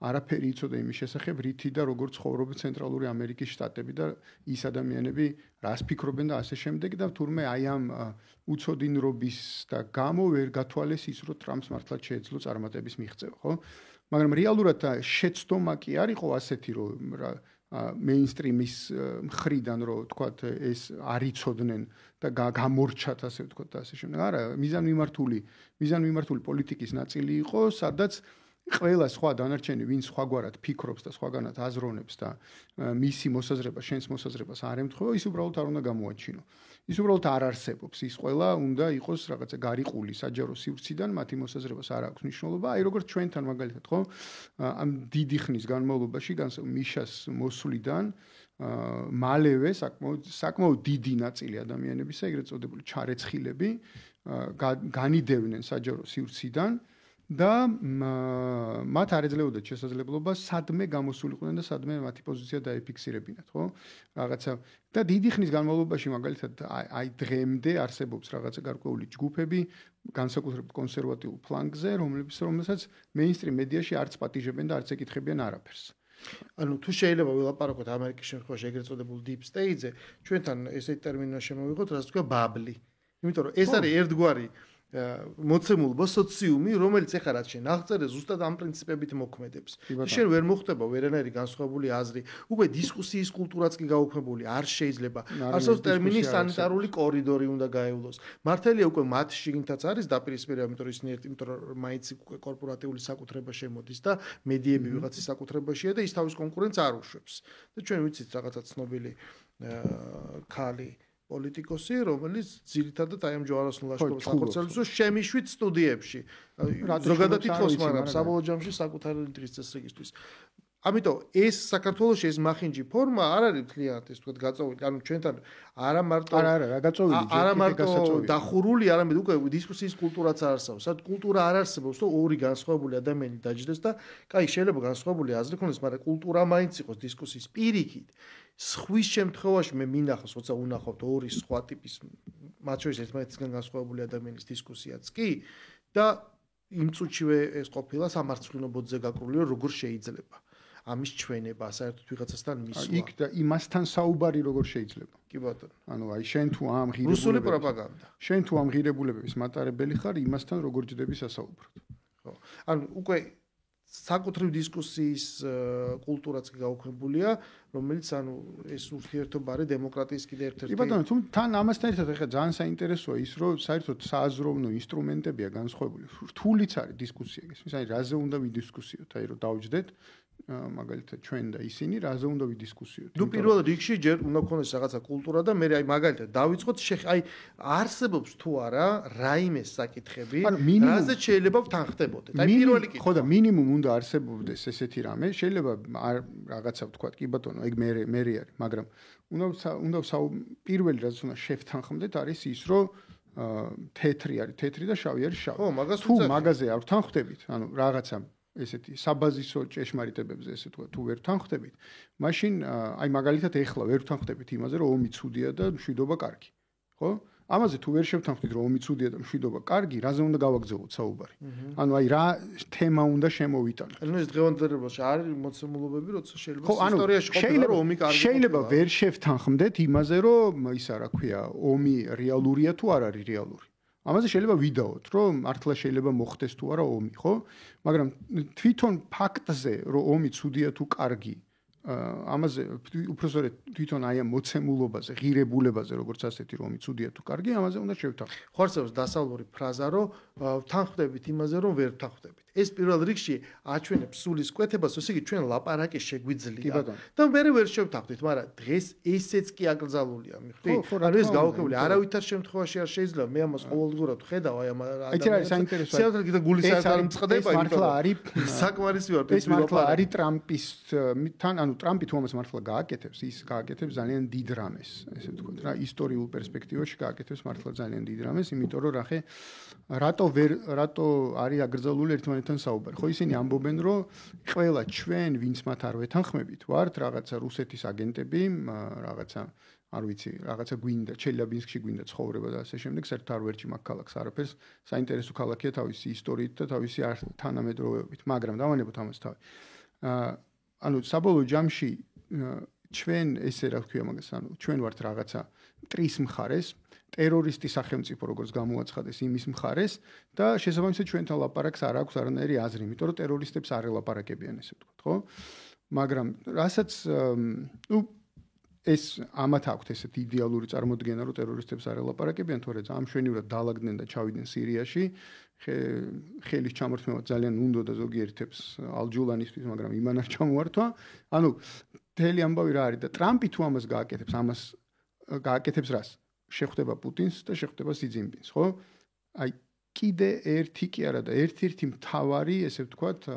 არაფერი იცოდა იმის შესახებ, რითი და როგორ ცხოვრობენ ცენტრალური ამერიკის შტატები და ის ადამიანები რას ფიქრობენ და ასე შემდეგ და თურმე აი ამ უცოდინრობის და გამო ვერ გათვალეს ის, რომ ტრამპს მართლაც შეეძლო წარმატების მიღწევა, ხო? მაგრამ რეალურად შეცდომა კი არ იყო ასეთი, რომ მეინსტრიმის მხრიდან რომ თქვათ ეს არ იცოდნენ და გამორჩათ ასე ვთქვათ და ასე შემდეგ. არა, მიზანმიმართული პოლიტიკის ნაწილი იყო, სადაც ყველა სხვა დანარჩენი ვინც სხვაგვარად ფიქრობს და სხვაგანად აზროვნებს და მისი მოსაზრება შენს მოსაზრებას არ ემთხვევა, ის უბრალოდ არ უნდა გამოაჩინო. ის უბრალოდ არ არსებობს. ის ყველა უნდა იყოს რაღაცა გარიყული საჯარო სივრციდან, მათი მოსაზრებას არ აქვს მნიშვნელობა. აი როგორც ჩვენთან მაგალითად, ხო? ამ დიდი ხნის განმავლობაში მიშას მოსვლიდან მალევე საკმაოდ დიდი ნაწილი ადამიანებისა, ეგრეთ წოდებული ჩარეცხილები განიდევნენ საჯარო სივრციდან და მათ არ ეძლებოდათ შესაძლებლობა სადმე გამოსულიყვნენ და სადმე მათი პოზიცია დაეფიქსირებინათ, ხო? რაღაცა და დიდი ხნის განმავლობაში მაგალითად აი დღემდე არსებობს რაღაცა გარკვეული ჯგუფები განსაკუთრებით კონსერვატიულ ფლანგზე, რომელსაც მეინსტრიმ მედიაში არც პატიჟებენ და არც ეკითხებიან არაფერს. ანუ თუ შეიძლება ვილაპარაკოთ ამერიკის შემთხვევაში ეგრეთ წოდებულ deep state-ზე, ჩვენთან ესეთი ტერმინი შემოვიღოთ, რაც თქვა ბაბლი. იმიტომ რომ ეს არის ერთგვარი მოცემულობა სოციუმი, რომელიც ახლა რაც შენ აღწერე ზუსტად ამ პრინციპებით მოქმედებს. შენ ვერ მოხდება ვერანაირი განსხვავებული აზრი, უკვე დისკუსიის კულტურაც კი გაუქმებული არ შეიძლება. არსებობს ტერმინი სანიტარული კორიდორი უნდა გაევლოს. მართალია უკვე მათ შიგნითაც არის დაპირისპირება, იმიტომ რომ მაინც უკვე კორპორატიული საკუთრება შემოდის და მედიები ვიღაცის საკუთრებაშია და ის თავის კონკურენტს არ უშვებს. და ჩვენ ვიცით რაღაცა ცნობილი ქალი პოლიტიკოსი, რომელიც ძირითადად აი ამ ჯვაროსნულ ლაშქრობას ახორციელებს შემიშვით სტუდიებში. ზოგადად თითქოს, მაგრამ საბოლოო ჯამში საკუთარი დღის წესრიგისთვის. ამიტომ ეს საქართველოში ეს მახინჯი ფორმა არ არის მთლიანად ეს თქვა გაწეული. ანუ ჩვენთან არა მარტო დახურული, არამედ უკვე დისკუსიის კულტურაც არ არსებობს. სად კულტურა არ არსებობს, რომ ორი განსხვავებული ადამიანი დაჯდეს და კაი შეიძლება განსხვავებული აზრი ქონდეს, მაგრამ კულტურა მაინც იყოს დისკუსიის პირიქით. სხვის შემთხვევაში მე მინახავს, როცა უნახავთ ორი სხვა ტიპის მათ შორის ერთმანეთისგან განსხვავებული ადამიანის დისკუსიაც კი და იმ წუთშივე ეს ყოფილა სამართლიანო ბოძზე გაკრული, რომ როგორ შეიძლება ამის ჩვენება საერთოდ ვიღაცასთან მისვლა. იქ და იმასთან საუბარი როგორ შეიძლება. კი ბატონო. ანუ აი შენ თუ ამ ღირებულებების რუსული პროპაგანდა. შენ თუ ამ ღირებულებების მატარებელი ხარ, იმასთან როგორ ჯდები სასაუბროდ. ხო. ანუ უკვე საკუთრივ დისკუსიის კულტურაც გაუქმებულია, რომელიც ანუ ეს ურთიერთობა არის დემოკრატიის კიდე ერთ-ერთი. კი ბატონო, თუ თან ამასთან ერთად ახლა ძალიან საინტერესოა ის, რომ საერთოდ სააზროვნო ინსტრუმენტებია განსხვავებული. რთულიც არის დისკუსია. ის აი რაზე უნდა ვიდისკუსიოთ, აი რომ დავჯდეთ მაგალითად ჩვენ და ისინი რაზე უნდა ვიდისკუსიოთ. ნუ პირველად რიგში ჯერ უნდა გქონდეს რაღაცა კულტურა და მე აი მაგალითად დავიწყოთ აი არსებობს თუ არა რაიმე საკითხები, რაზეც შეიძლება ვთანხმდებოდეთ. აი პირველი კითხვა. ხო და მინიმუმ უნდა არსებობდეს ესეთი რამე, შეიძლება რაღაცა ვთქვათ, კი ბატონო, ეგ მე არის, მაგრამ უნდა პირველი რაც უნდა შევთანხმდეთ არის ის, რომ თეთრი არის თეთრი და შავი არის შავი. ხო, მაგას თუ მაგაზე არ ვთანხმდებით, ანუ რაღაცა ესეთი საბაზისო ჭეშმარიტებებზე ესე თქვა თუ ვერ ვთანხმდებით, მაშინ აი მაგალითად ეხლა ვერ ვთანხმდებით იმაზე, რომ ომი ცუდია და მშვიდობა კარგი. ხო? ამაზე თუ ვერ შევთანხმდით, რომ ომი ცუდია და მშვიდობა კარგი, რაზე უნდა გავაგზავნოთ საუბარი? ანუ აი რა თემა უნდა შემოვიტანოთ? ანუ ეს დღევანდელობაში არის მოცემულობები, როცა შეიძლება ისტორიაში ყოფილა რომ ომი კარგი. შეიძლება ვერ შევთანხმდეთ იმაზე, რომ ისა რა ქვია, ომი რეალურია თუ არ არის რეალური. ამაზე შეიძლება ვიდაოთ, რომ მართლა შეიძლება მოხდეს თუ არა ომი, ხო? მაგრამ თვითონ ფაქტზე, რომ ომი ცუდია თუ კარგი, ამაზე უпроსორეთ თვითონ აი ამ მოცემულობაზე, ღირებულებაზე, როგორც ასეთი რომ ომი ცუდია თუ კარგი, ამაზე უნდა შევთანხმდეთ. ხო არსებობს დასავლური ფრაზა, რომ ვთანხმდებით იმაზე, რომ ვერ ვთანხმდებით. ეს პირველ რიგში აჩვენებს სულის კვეთებას, ისე იგი ჩვენ ლაპარაკი შეგვიძლია და მე ვერ შევთანხმდით, მაგრამ დღეს ესეც კი აკრძალულია, მიხვდი? ანუ ეს გაუქმებული, არავითარ შემთხვევაში არ შეიძლება მე ამას ყოველდღურად ხედავ აი ამ ადამიანს საინტერესოა. შეიძლება კიდე გულის არ მწყდება, ეს მართლა არის საკმარისი ვარ, ეს მართლა არის ტრამპის თან, ანუ ტრამპი თუ ამას მართლა გააკეთებს, ის გააკეთებს ძალიან დიდ რამეს, ესე ვთქვათ რა, ისტორიულ პერსპექტივაში გააკეთებს მართლა ძალიან დიდ რამეს, იმიტომ რომ რატო არის აკრძალული ერთმანეთთან საუბარი. ხო ისინი ამბობენ, რომ ყველა ჩვენ, ვინც მათ არ ვეთანხმებით, ვართ რაღაცა რუსეთის აგენტები, რაღაცა არ ვიცი, რაღაცა გვინდა, ჩელიაბინსკში გვინდა ცხოვრება და ასე შემდეგ, საერთოდ არ ვერჩი მაგ ქალაქს არაფერს. საინტერესო ქალაქია თავისი ისტორიით და თავისი თანამედროვეობით, მაგრამ დავანებოთ ამას თავი. ანუ საბოლოო ჯამში ჩვენ ესე რა ვქვია მაგას, ანუ ჩვენ ვართ რაღაცა მტრის მხარეს, ტერორისტი სახელმწიფო როგორც გამოაცხადეს იმის მხარეს და შესაბამისად ჩვენთან ლაპარაკს არ აქვს არანაირი აზრი, იმიტომ რომ ტერორისტებს არ ელაპარაკებიან ესე ვთქვათ, ხო? მაგრამ რასაც ეს ამათ აქვთ ესეთი იდეალური წარმოდგენა, რომ ტერორისტებს არ ელაპარაკებიან, თორე ძალიან მშვენივრად დაალაგდნენ და ჩავიდნენ სირიაში. ხელის ჩამორთმევა ძალიან უნდოდა ზოგიერთებს ალჯულანისთვის, მაგრამ იმან არ ჩამოართვა. ანუ მთელი ამბავი რა არის და ტრამპი თუ ამას გააკეთებს რას? შეხვდება პუტინს და შეხვდება სი ძინპინს, ხო? აი კიდე ერთი კი არა და ერთ-ერთი მთავარი, ესე ვთქვათ,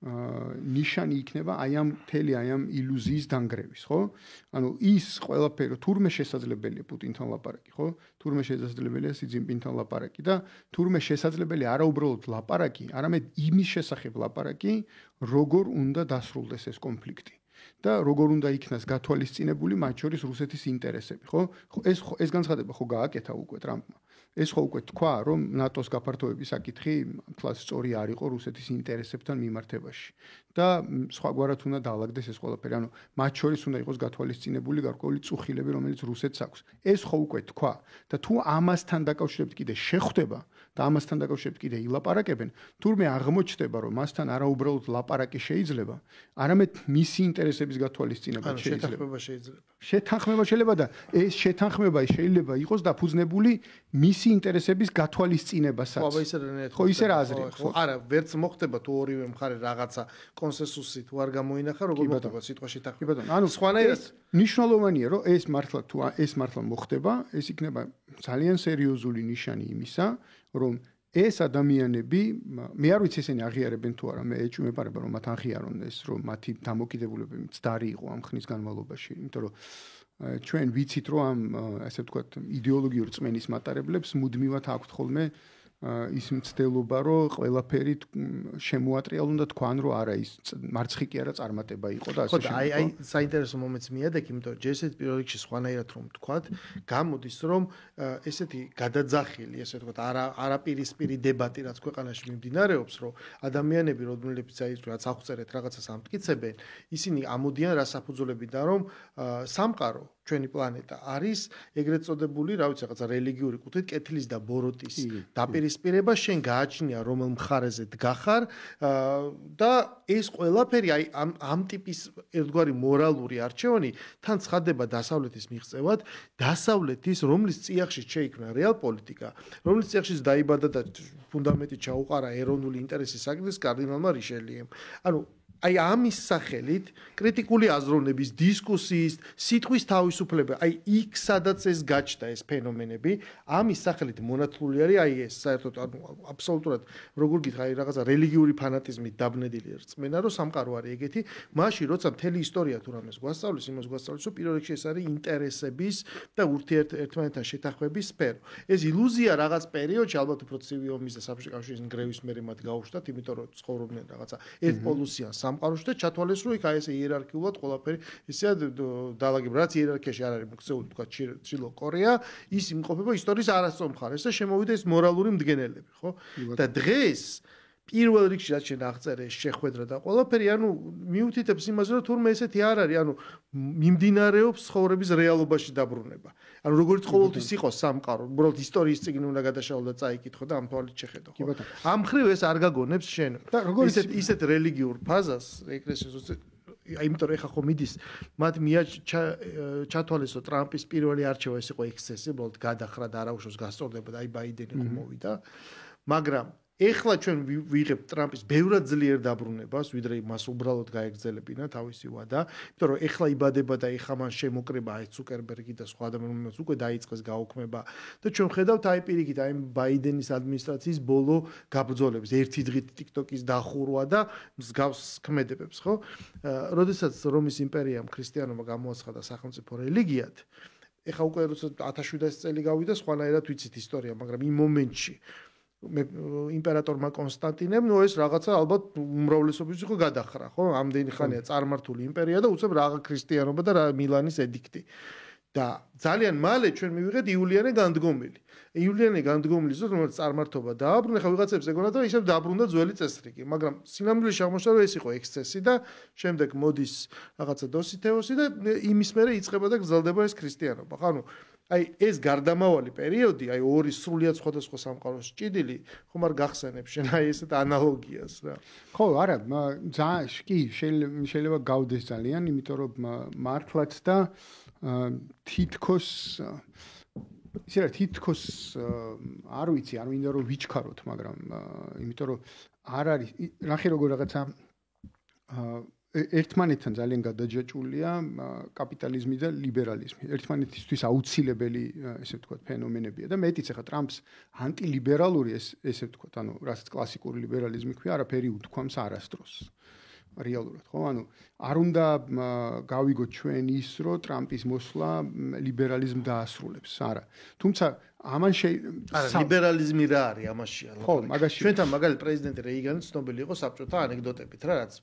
ნიშანი იქნება აი ამ მთელი აი ამ ილუზიის დანგრევის, ხო? ანუ ის ყველაფერი თურმე შესაძლებელია პუტინთან ლაპარაკი, ხო? თურმე შესაძლებელია სი ძინპინთან ლაპარაკი და თურმე შესაძლებელია არა უბრალოდ ლაპარაკი, არამედ იმის შესახებ ლაპარაკი, როგორ უნდა დასრულდეს ეს კონფლიქტი. და როგორ უნდა იქნას გათვალისწინებული მათ შორის რუსეთის ინტერესები, ხო? ეს განცხადება ხო გააკეთა უკვე ტრამპმა. ეს ხო უკვე თქვა, რომ ნატოს გაფართოების საკითხი თლაც სწორი არ იყო რუსეთის ინტერესებთან მიმართებაში. და სხვაგვარად უნდა დაალაგდეს ეს ყველაფერი. ანუ მათ შორის უნდა იყოს გათვალისწინებული გარკვეული წუხილები, რომელიც რუსეთს აქვს. ეს ხო უკვე თქვა და თუ ამასთან დაკავშირებით კიდე შეხვდება და ამასთან დაკავშირებით კიდე ილაპარაკებენ, თურმე აღმოჩნდება, რომ მასთან არა უბრალოდ ლაპარაკი შეიძლება, არამედ მისი ინტერესების გათვალისწინება შეიძლება. შეთანხმება შეიძლება და ეს შეთანხმება შეიძლება იყოს დაფუძნებული მისი ინტერესების გათვალისწინებასაც. ხო, ისე რა აზრი აქვს? არა, ვერც მოხდება თუ ორივე მხარე რაღაცა კონსენსუსი თუ არ გამოინახა, როგორ მოხდება სიტყვა შეთანხმება. ანუ სხვანაირად მნიშვნელოვანია, რომ ეს მართლა თუ ეს მართლა მოხდება, ეს იქნება ძალიან სერიოზული ნიშანი იმისა, რომ ეს ადამიანები, მე არ ვიცი ესენი აღიარებენ თუ არა, მე ეჭვმეპარება რომ მათ აღიარონ ეს, რომ მათი დამოკიდებულებები მცდარი იყო ამ ხნის განმავლობაში, იმიტომ რომ ჩვენ ვიცით რომ ამ ასე ვთქვათ იდეოლოგიურ წმენის მატარებლებს მუდმივად აქვთ ხოლმე ის მცდელობა, რომ ყველაფერი შემოატრიალონ და თქვან, რომ არა ის მარცხი კი არა წარმატება იყო და ასე შემდეგ. აი საინტერესო მომენტს მიადექ, იმიტომ რომ ჯერ ესეთ პირველ რიგში სხვანაირად რომ თქვათ, გამოდის რომ ესეთი გადაძახილი, ესე ვთქვათ, არაპირისპირი დებატი, რაც ქვეყანაში მიმდინარეობს, რომ ადამიანები, რომლებიც აი რაც აღწერეთ რაღაცას ამტკიცებენ, ისინი ამოდიან რა საფუძვლებიდან, რომ სამყარო ჩვენი პლანეტა არის ეგრეთ წოდებული, რა ვიცი, რაღაცა რელიგიური კუთხით კეთილის და ბოროტის დაპირისპირება, შენ გააჩნია რომელ მხარეზე დგახარ და ეს ყველაფერი აი ამ ტიპის ერთგვარი მორალური არჩევანი თან ცხადდება დასავლეთის მიღწევად, დასავლეთის, რომლის წიაღშიც შეიქმნა რეალპოლიტიკა, რომლის წიაღშიც დაიბადა და ფუნდამენტი ჩაუყარა ეროვნული ინტერესის საკითხის კარდინალმა რიშელიემ. ანუ აი ამის სახელით კრიტიკული აზროვნების, დისკუსიის, სიტყვის თავისუფლება, აი იქ სადაც ეს გაჩნდა ეს ფენომენები, ამის სახელით მონათლული არის აი ეს საერთოდ აბსოლუტურად როგორ გითხრა, აი რაღაცა რელიგიური ფანატიზმით დაბნედილი რწმენა, რომ სამყარო არის ეგეთი, მაშინ როცა მთელი ისტორია თუ რამეს გვასწავლის, იმას გვასწავლის, რომ პირველ რიგში ეს არის ინტერესების და ურთიერთმოებასთან შეთანხმების სფერო. ეს ილუზია რაღაც პერიოდში, ალბათ უფრო ცივი ომის და საბჭოთა კავშირის ნგრევის მერე მათ გაუშვათ, იმიტომ რომ ცხოვრობდნენ რაღაცა ერთპოლუსიან სამყაროში და ჩათვალეს, რომ იქ აი ეს იერარქიულად ყველაფერი ისე დაალაგება, რაც იერარქიაში არ არის მოქცეული, თქვა ჩრდილო კორეა, ის იმყოფება ისტორიის არასწორ მხარეს და შემოვიდა ეს მორალური მდგენელები, ხო? და დღეს პირველ რიგში რაც შენ აღწერე შეხვედრა და ყველაფერი, ანუ მიუთითებს იმაზე, რომ თურმე ესეთი არ არის, ანუ მიმდინარეობს ცხოვრების რეალობაში დაბრუნება. ანუ როგორც ყოველთვის იყო სამყარო, უბრალოდ ისტორიის წიგნი უნდა გადაშალო და წაიკითხო და ამ თვალით შეხედო, ხო? ამ ხრივ ეს არ გაგონებს შენ. ისეთ რელიგიურ ფაზას ეკლესიის იმიტომ რომ ეხა ხო მიდის მათ ჩათვალეს რომ ტრამპის პირველი არჩევა ეს იყო ექსცესი, უბრალოდ გადახრა და არაუშავს გასწორდება და აი ბაიდენი ხო მოვიდა. მაგრამ ეხლა ჩვენ ვიღებთ ტრამპის ბევრად ძლიერ დაბრუნებას, ვიდრე მას უბრალოდ გაეგრძელებინა თავისი ვადა, იმიტომ რომ ეხლა იბადება და ეხლა მან შემოკრება აი ცუკერბერგი და სხვა ადამიანებს უკვე დაიწყეს გაუქმება და ჩვენ ხედავთ აი პირიქით აი ბაიდენის ადმინისტრაციის ბოლო გაბრძოლებს, ერთი დღით TikTok-ის დახურვა და მსგავს ქმედებებს, ხო? როდესაც რომის იმპერიამ ქრისტიანობა გამოაცხადა სახელმწიფო რელიგიად, ეხლა უკვე როცა 1700 წელი გავიდა, სხვანაირად ვიცით ისტორია, მაგრამ იმ მომენტში იმპერატორმა კონსტანტინემ ეს რაღაცა ალბათ უმრავლესობის იყო გადახრა, ხო? ამდენი ხანია წარმართული იმპერია და უცებ რაღა ქრისტიანობა და რა მილანის ედიქტი. და ძალიან მალე ჩვენ მივიღეთ იულიანე განდგომილი. იულიანე განდგომილის დროს რომელიც წარმართობა დააბრუნა, ხა ვიღაცებს ეგონა და ისევ დააბრუნდა ძველი წესრიგი, მაგრამ სინამდვილეში აღმოჩნდა რომ ეს იყო ექსცესი და შემდეგ მოდის რაღაცა დოსითეოსი და იმის მერე იწყება და გრძელდება ეს ქრისტიანობა. ხანუ აი ეს გარდამავალი პერიოდი, აი ორი სრულიად სხვადასხვა სამყაროს ჭიდილი, ხომ არ გახსენებ შენ აი ესეთ ანალოგიას რა. ხო, არა, ძალიან კი შეიძლება გავდეს ძალიან, იმიტომ რომ მართლაც და თითქოს არ ვიცი, არ მინდა რომ ვიჩქაროთ, მაგრამ იმიტომ რომ არ არის ნახე როგორ რაღაცა ერთმანეთთან ძალიან გადაჯაჭვულია კაპიტალიზმი და ლიბერალიზმი. ერთმანეთისთვის აუცილებელი ესე ვთქვათ ფენომენებია და მეტიც ახლა ტრამპს ანტილიბერალური ესე ვთქვათ, ანუ რასაც კლასიკური ლიბერალიზმი ქვია, არაფერი უთქვამს არასდროს. რეალურად, ხო? ანუ არ უნდა გავიგოთ ჩვენ ის, რომ ტრამპის მოსვლა ლიბერალიზმ დაასრულებს. არა. თუმცა ამან არა, ლიბერალიზმი რა არის ამაში? ხო, მაგაში ჩვენთან მაგალითად პრეზიდენტი რეიგანი ცნობილი იყო საბჭოთა ანეკდოტებით რა, რაც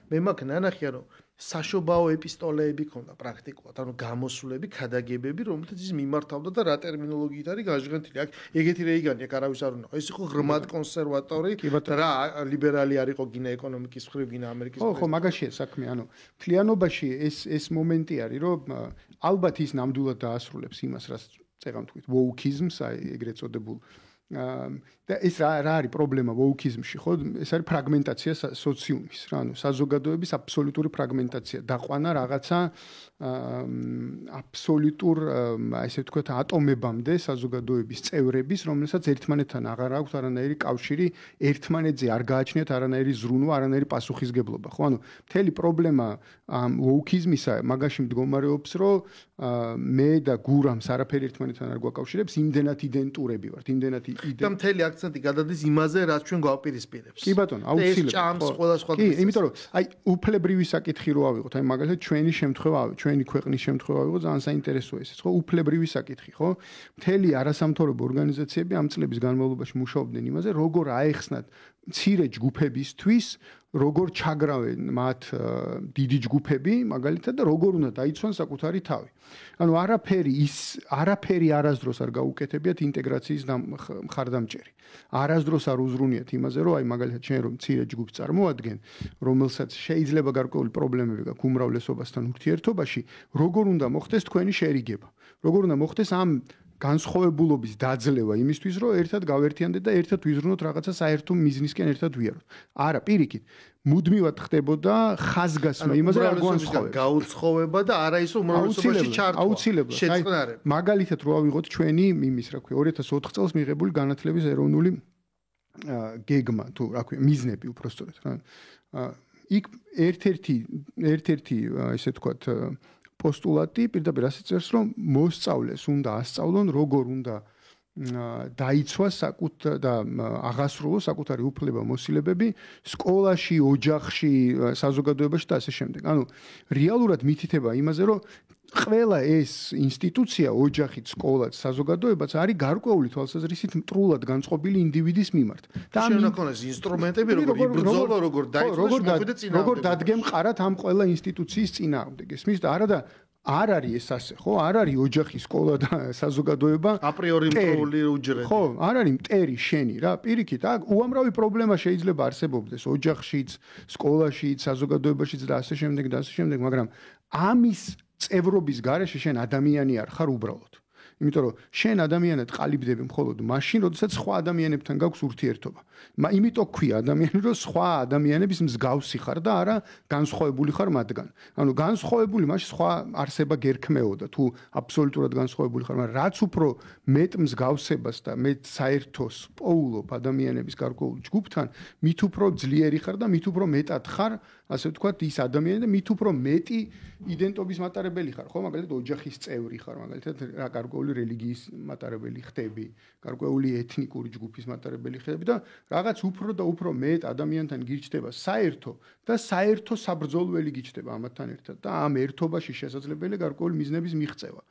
მე მაქვს ნანახია, რომ საშობაო ეპისტოლეები ქონდა პრაქტიკულად, ანუ გამოსვლები, ქადაგებები, რომელთაც ის მიმართავდა და რა ტერმინოლოგიით არის გაჟღენთილი. აქ ეგეთი რეიგანი აქ არავის არ უნდა. ეს იყო ღრმად კონსერვატორი და რა ლიბერალი არ იყო გინა ეკონომიკის მხრივ, გინა ამერიკის მხრივ. ხო, მაგაშია საქმე, ანუ მთლიანობაში ეს მომენტი არის, რომ ალბათ ის ნამდვილად დაასრულებს იმას, რაც წეგან თქვით, ვოუკიზმს, აი ეგრეთ წოდებულ და ეს რა არის პრობლემა ვოუკიზმში, ხო? ეს არის ფრაგმენტაცია სოციუმის, რა, ანუ საზოგადოების აბსოლუტური ფრაგმენტაცია, დაყვანა რაღაცა აბსოლუტურ, ესე ვთქვათ, ატომებამდე საზოგადოების წევრების, რომელსაც ერთმანეთთან აღარ აქვს არანაირი კავშირი, ერთმანეთზე არ გააჩნიათ არანაირი ზრუნვა, არანაირი პასუხისგებლობა, ხო? ანუ მთელი პრობლემა ვოუკიზმისა მაგაში მდგომარეობს, რომ მე და გურამს არაფერი ერთმანეთთან არ გვაკავშირებს, იმდენად იდენტურები ვართ, იმდენად და მთელი აქცენტი გადადის იმაზე, რაც ჩვენ გვაპირისპირებს. კი ბატონო, აუცილებლად. ეს ჭამს ყველა სხვა. კი, იმიტომ რომ აი უფლებრივი საკითხი რო ავიღოთ, აი მაგალითად ჩვენი შემთხვევა, ჩვენი ქვეყნის შემთხვევა ავიღოთ, ძალიან საინტერესოა ეს, ხო? უფლებრივი საკითხი, ხო? მთელი არასამთავრობო ორგანიზაციები ამ წლების განმავლობაში მუშაობდნენ იმაზე, როგორ აეხსნათ მცირე ჯგუფებისთვის, როგორ ჩაგრავენ მათ დიდი ჯგუფები, მაგალითად და როგორ უნდა დაიცვან საკუთარი თავი. ანუ არაფერი არასდროს არ გაუკეთებიათ ინტეგრაციის მხარდამჭერი. არასდროს არ უზრუნიათ იმაზე, რომ აი მაგალითად შენ რომ მცირე ჯგუფს წარმოადგენ, რომელსაც შეიძლება გარკვეული პრობლემები გაქვს უმრავლესობასთან ურთიერთობაში, როგორ უნდა მოხდეს თქვენი შერიგება? როგორ უნდა მოხდეს ამ განსხვავებულობის დაძლევა იმისთვის, რომ ერთად გავერთიანდეთ და ერთად ვიზრუნოთ რაღაცა საერთო მიზნისკენ ერთად ვიაროთ. არა, პირიქით, მუდმივად ხდებოდა ხაზგასმა იმაზე, რა განსხვავება. გაუცხოვება და არა ის უმრავლესობაში ჩართვა. აუცილებლად. შეწყნარება. მაგალითად რო ავიღოთ ჩვენი იმის, რა ქვია, 2004 წელს მიღებული განათლების ეროვნული გეგმა, თუ რა ქვია, მიზნები უпростоრად, რა. იქ ერთ-ერთი ესე ვთქვათ პოსტულატი პირდაპირ ასე წერს, რომ მოსწავლეს უნდა ასწავლონ, როგორ უნდა დაიცვას და აღასრულოს საკუთარი უფლება-მოსილებები სკოლაში, ოჯახში, საზოგადოებაში და ასე შემდეგ. ანუ რეალურად მითითება იმაზე, რომ ყველა ეს ინსტიტუცია, ოჯახიც, სკოლაც, საზოგადოებაც არის გარკვეული თვალსაზრისით მტრულად განწყობილი ინდივიდის მიმართ. და ამ ქონეს ინსტრუმენტები, როგორ იბრძოლა, როგორ დაიცვას, მოხვიდე წინააღმდეგ. როგორ დადგემყარათ ამ ყველა ინსტიტუციის წინააღმდეგ. ესმის და არა და არ არის ეს ასე, ხო? არ არის ოჯახი, სკოლა და საზოგადოება აპრიორი მტრული უჯრედი. ხო, არ არის მტერი შენი რა. პირიქით, უამრავი პრობლემა შეიძლება არსებობდეს ოჯახშიც, სკოლაშიც, საზოგადოებაშიც და ასე შემდეგ, მაგრამ ამის წევრობის გარეშე შენ ადამიანი არ ხარ უბრალოდ. იმიტომ რომ შენ ადამიანად ყალიბდები მხოლოდ მაშინ, როდესაც სხვა ადამიანებთან გაქვს ურთიერთობა. იმიტომ ქვია ადამიანი, რომ სხვა ადამიანების მსგავსი ხარ და არა განსხვავებული ხარ მათგან. ანუ განსხვავებული მაშინ სხვა არსება გერქმეოდა, თუ აბსოლუტურად განსხვავებული ხარ, მაგრამ რაც უფრო მეტ მსგავსებას და მეტ საერთოს პოულობ ადამიანების გარკვეულ ჯგუფთან, მით უფრო ძლიერი ხარ და მით უფრო მეტად ხარ, ასე ვთქვათ, ის ადამიანი და მით უფრო მეტი იდენტობის მატარებელი ხარ, ხო? მაგალითად ოჯახის წევრი ხარ, მაგალითად რა გარკვეული რელიგიის მატარებელი ხდები, გარკვეული ეთნიკური ჯგუფის მატარებელი ხდები და რაღაც უფრო და უფრო მეტ ადამიანთან გიჩნდება საერთო და საერთო საბრძოლველი გიჩნდება ამათთან ერთად და ამ ერთობაში შესაძლებელია გარკვეული მიზნების მიღწევა.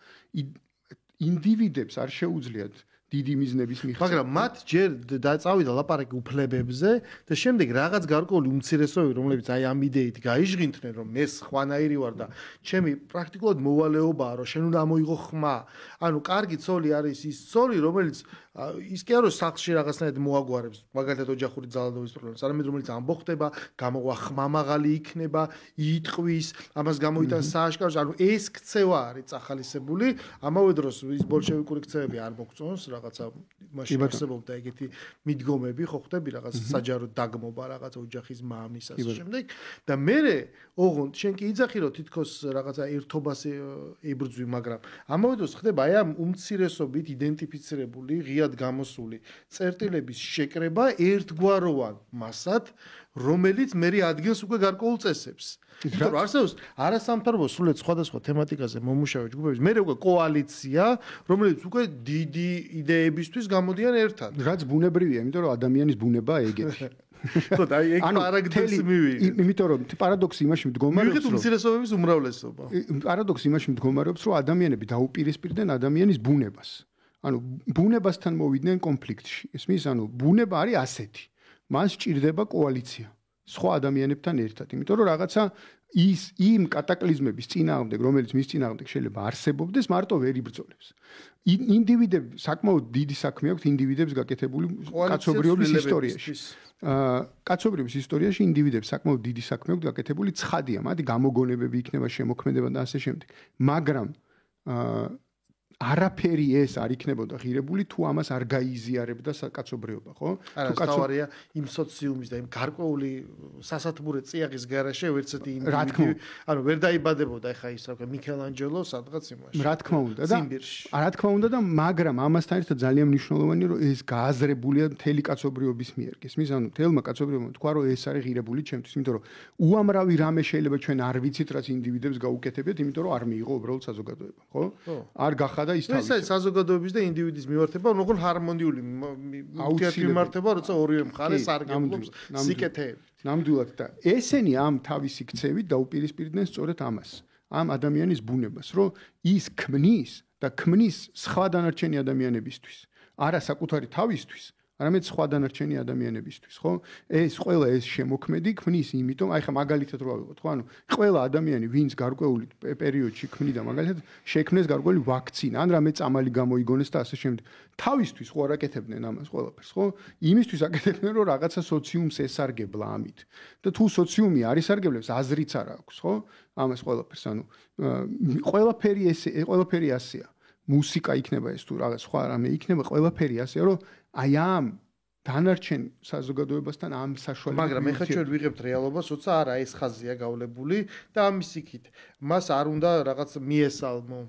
ინდივიდებს არ შეუძლიათ დიდი მიზნების მიღწევა. მაგრამ მათ ჯერ დაწავიდა ლაპარაკი უფლებებზე და შემდეგ რაღაც გარკვეული უმცირესობები, რომლებიც აი ამ იდეით გაიჟღინთნენ, რომ მე სხვანაირი ვარ და ჩემი პრაქტიკულად მოვალეობაა, რომ შენ უნდა მოიღო ხმა. ანუ კარგი ცოლი არის ის ცოლი, რომელიც ის კი არა სახლში რაღაცნაირად მოაგვარებს, მაგალითად ოჯახური ძალადობის პრობლემას, არამედ რომელიც ამბოხდება, გამოვა ხმა მაღალი იქნება, იტყვის, ამას გამოიტანს სააშკაროს, ანუ ეს ქცევა არის წახალისებული, ამავე დროს ის ბოლშევიკური ქცევები არ მოგწონს, რაღაცა მაშინ არსებობდა ეგეთი მიდგომები, ხო ხდები რაღაც საჯარო დაგმობა, რაღაც ოჯახის მამის ასე შემდეგ და მე ოღონდ შენ კი იძახი რომ თითქოს რაღაცა ერთობას ებრძვი, მაგრამ ამავე დროს ხდება აი ამ უმცირესობით იდენტიფიცირებული ღიად გამოსული წერტილების შეკრება ერთგვაროვან მასად, რომელიც მე ადგენს უკვე გარკვეულ წესებს. იმიტომ რომ არსებობს არასამთავრობო სრულიად სხვადასხვა თემატიკაზე მომუშავე ჯგუფების, მე უკვე კოალიცია, რომელიც უკვე დიდი იდეებისთვის გამოდიან ერთად. რაც ბუნებრივია, იმიტომ რომ ადამიანის ბუნებაა ეგეთი. ხო, და აი ეგ პარადოქსი მივიღე. იმიტომ რომ პარადოქსი იმაში მდგომარეობს, რომ უმცირესობების უმრავლესობა. პარადოქსი იმაში მდგომარეობს, რომ ადამიანები დაუპირისპირდნენ ადამიანის ბუნებას. ანუ ბუნებასთან მოვიდნენ კონფლიქტში. ესმის, ანუ ბუნება არის ასეთი. მას სჭირდება კოალიცია სხვა ადამიანებთან ერთად. იმიტომ რომ რაღაცა იმ კატაკლიზმების წინააღმდეგ, რომელიც მის წინააღმდეგ შეიძლება არსებობდეს, მარტო ვერ იბრძოლებს. ინდივიდები საკმაოდ დიდი საქმე აქვს ინდივიდებს გაკეთებული კაცობრიობის ისტორიაში. კაცობრიობის ისტორიაში ინდივიდებს საკმაოდ დიდი საქმე აქვს გაკეთებული, ცხადია, მათი გამოგონებები იქნება, შემოქმედება და ასე შემდეგ. მაგრამ არაფერი ეს არ იქნებოდა ღირებული თუ ამას არ გაიზიარებდა კაცობრიობა, ხო? თუ კაცობრიობა იმ სოციუმის და იმ გარკვეული სასათბურე წიაღის garaშე ვერცეთი ინდივიდი, ანუ ვერ დაიბადებოდა ეხა ის რა ვქო მიქელანჯელო სადღაც იმაში. რა თქმა უნდა და რა თქმა უნდა და მაგრამ ამასთან ერთად ძალიან მნიშვნელოვანია რომ ეს გააზრებულია მთელი კაცობრიობის მიერ. ისმის ანუ თელმა კაცობრიობამ თქვა რომ ეს არის ღირებული ჩემთვის, იმიტომ რომ უამრავი რამე შეიძლება ჩვენ არ ვიცით რაც ინდივიდებს გაუკეთებიათ, იმიტომ რომ არ მიიღო უბრალოდ საზოგადოება, ხო? არ გახდა და ის თავის. ეს საზოგადოების და ინდივიდის მიმართება, როგორ ჰარმონიული ურთიერთმიმართება, როცა ორივე მხარე სარგებლობს სიკეთეებით. ნამდვილად და ესენი ამ თავისი ქცევით დაუპირისპირდნენ სწორედ ამას. ამ ადამიანის ბუნებას, რომ ის ქმნის და ქმნის სხვა დანარჩენი ადამიანებისთვის, არა საკუთარი თავისთვის, არამედ სხვა დანარჩენი ადამიანებისთვის, ხო? ეს ყველა ეს შემოქმედი ქმნის, იმიტომ, აი ხა მაგალითად რო ავიღოთ, ხო? ანუ ყველა ადამიანი, ვინც გარკვეული პერიოდში ქმნიდა, მაგალითად, შექმნეს გარკვეული ვაქცინა, ან რამე წამალი გამოიგონეს და ასე შემდეგ. თავისთვის ხო არ აკეთებდნენ ამას ყველაფერს, ხო? იმისთვის აკეთებდნენ, რომ რაღაცა სოციუმს ესარგებლა ამით. და თუ სოციუმი არ ისარგებლებს, აზრიც არ აქვს, ხო? ამას ყველაფერს, ანუ ყველაფერი ასეა. მუსიკა იქნება ეს თუ რაღაც სხვა რამე იქნება, ყველაფერი ასეა, რომ აი ამ დანარჩენ საზოგადოებასთან ამ საშუალებით. მაგრამ ეხლა ჩვენ ვიღებთ რეალობას, როცა არა ეს ხაზია გავლებული და ამის იქით. მას არ უნდა რაღაც მიესალმო.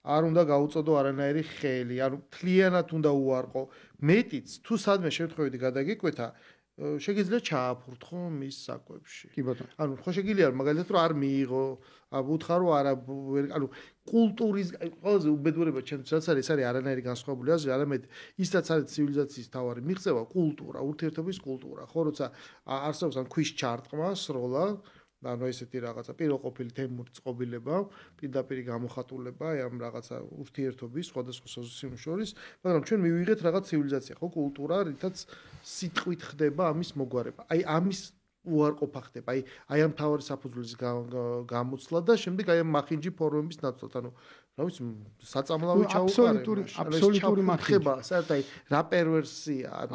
არ უნდა გაუწოდო არანაირი ხელი, ანუ მთლიანად უნდა უარყო. მეტიც თუ სადმე შემთხვევით გადაგიკვეთა, შეგიძლია ჩააფურთხო მის საკვებში. კი ბატონო. ანუ ხო შეგიძლია მაგალითად რომ არ მიიღო, უთხარო არა, ანუ კულტურის ყველაზე უბედურება ჩემთვის რაც არის, ეს არის არანაირი განსხვავებული აზრი, არამედ ისაც არის ცივილიზაციის თავარი მიღწევა, კულტურა, ურთიერთობის კულტურა. ხო, როცა არსებობს ან ქვის ჩარტყმა, სროლა, ანუ ესეთი რაღაცა პიროყოფილი თემური წყობილება, პირდაპირ გამოხატულება ამ რაღაცა ურთიერთობის სხვადასხვა სოციუმის შორის, მაგრამ ჩვენ მივიღეთ რაღაც ცივილიზაცია, ხო, კულტურა, რითაც სიტყვით ხდება ამის მოგვარება. აი ამის უარყოფა ხდება, აი ამ თავარი საფუძვლის გამოცლა და შემდეგ აი ამ მახინჯი ფორმების ნაცვლად, ანუ რა ვიცი, საწამლავი ჩაუყარე. აბსოლუტური მახინჯია. საერთოდ აი რა პერვერსია, ანუ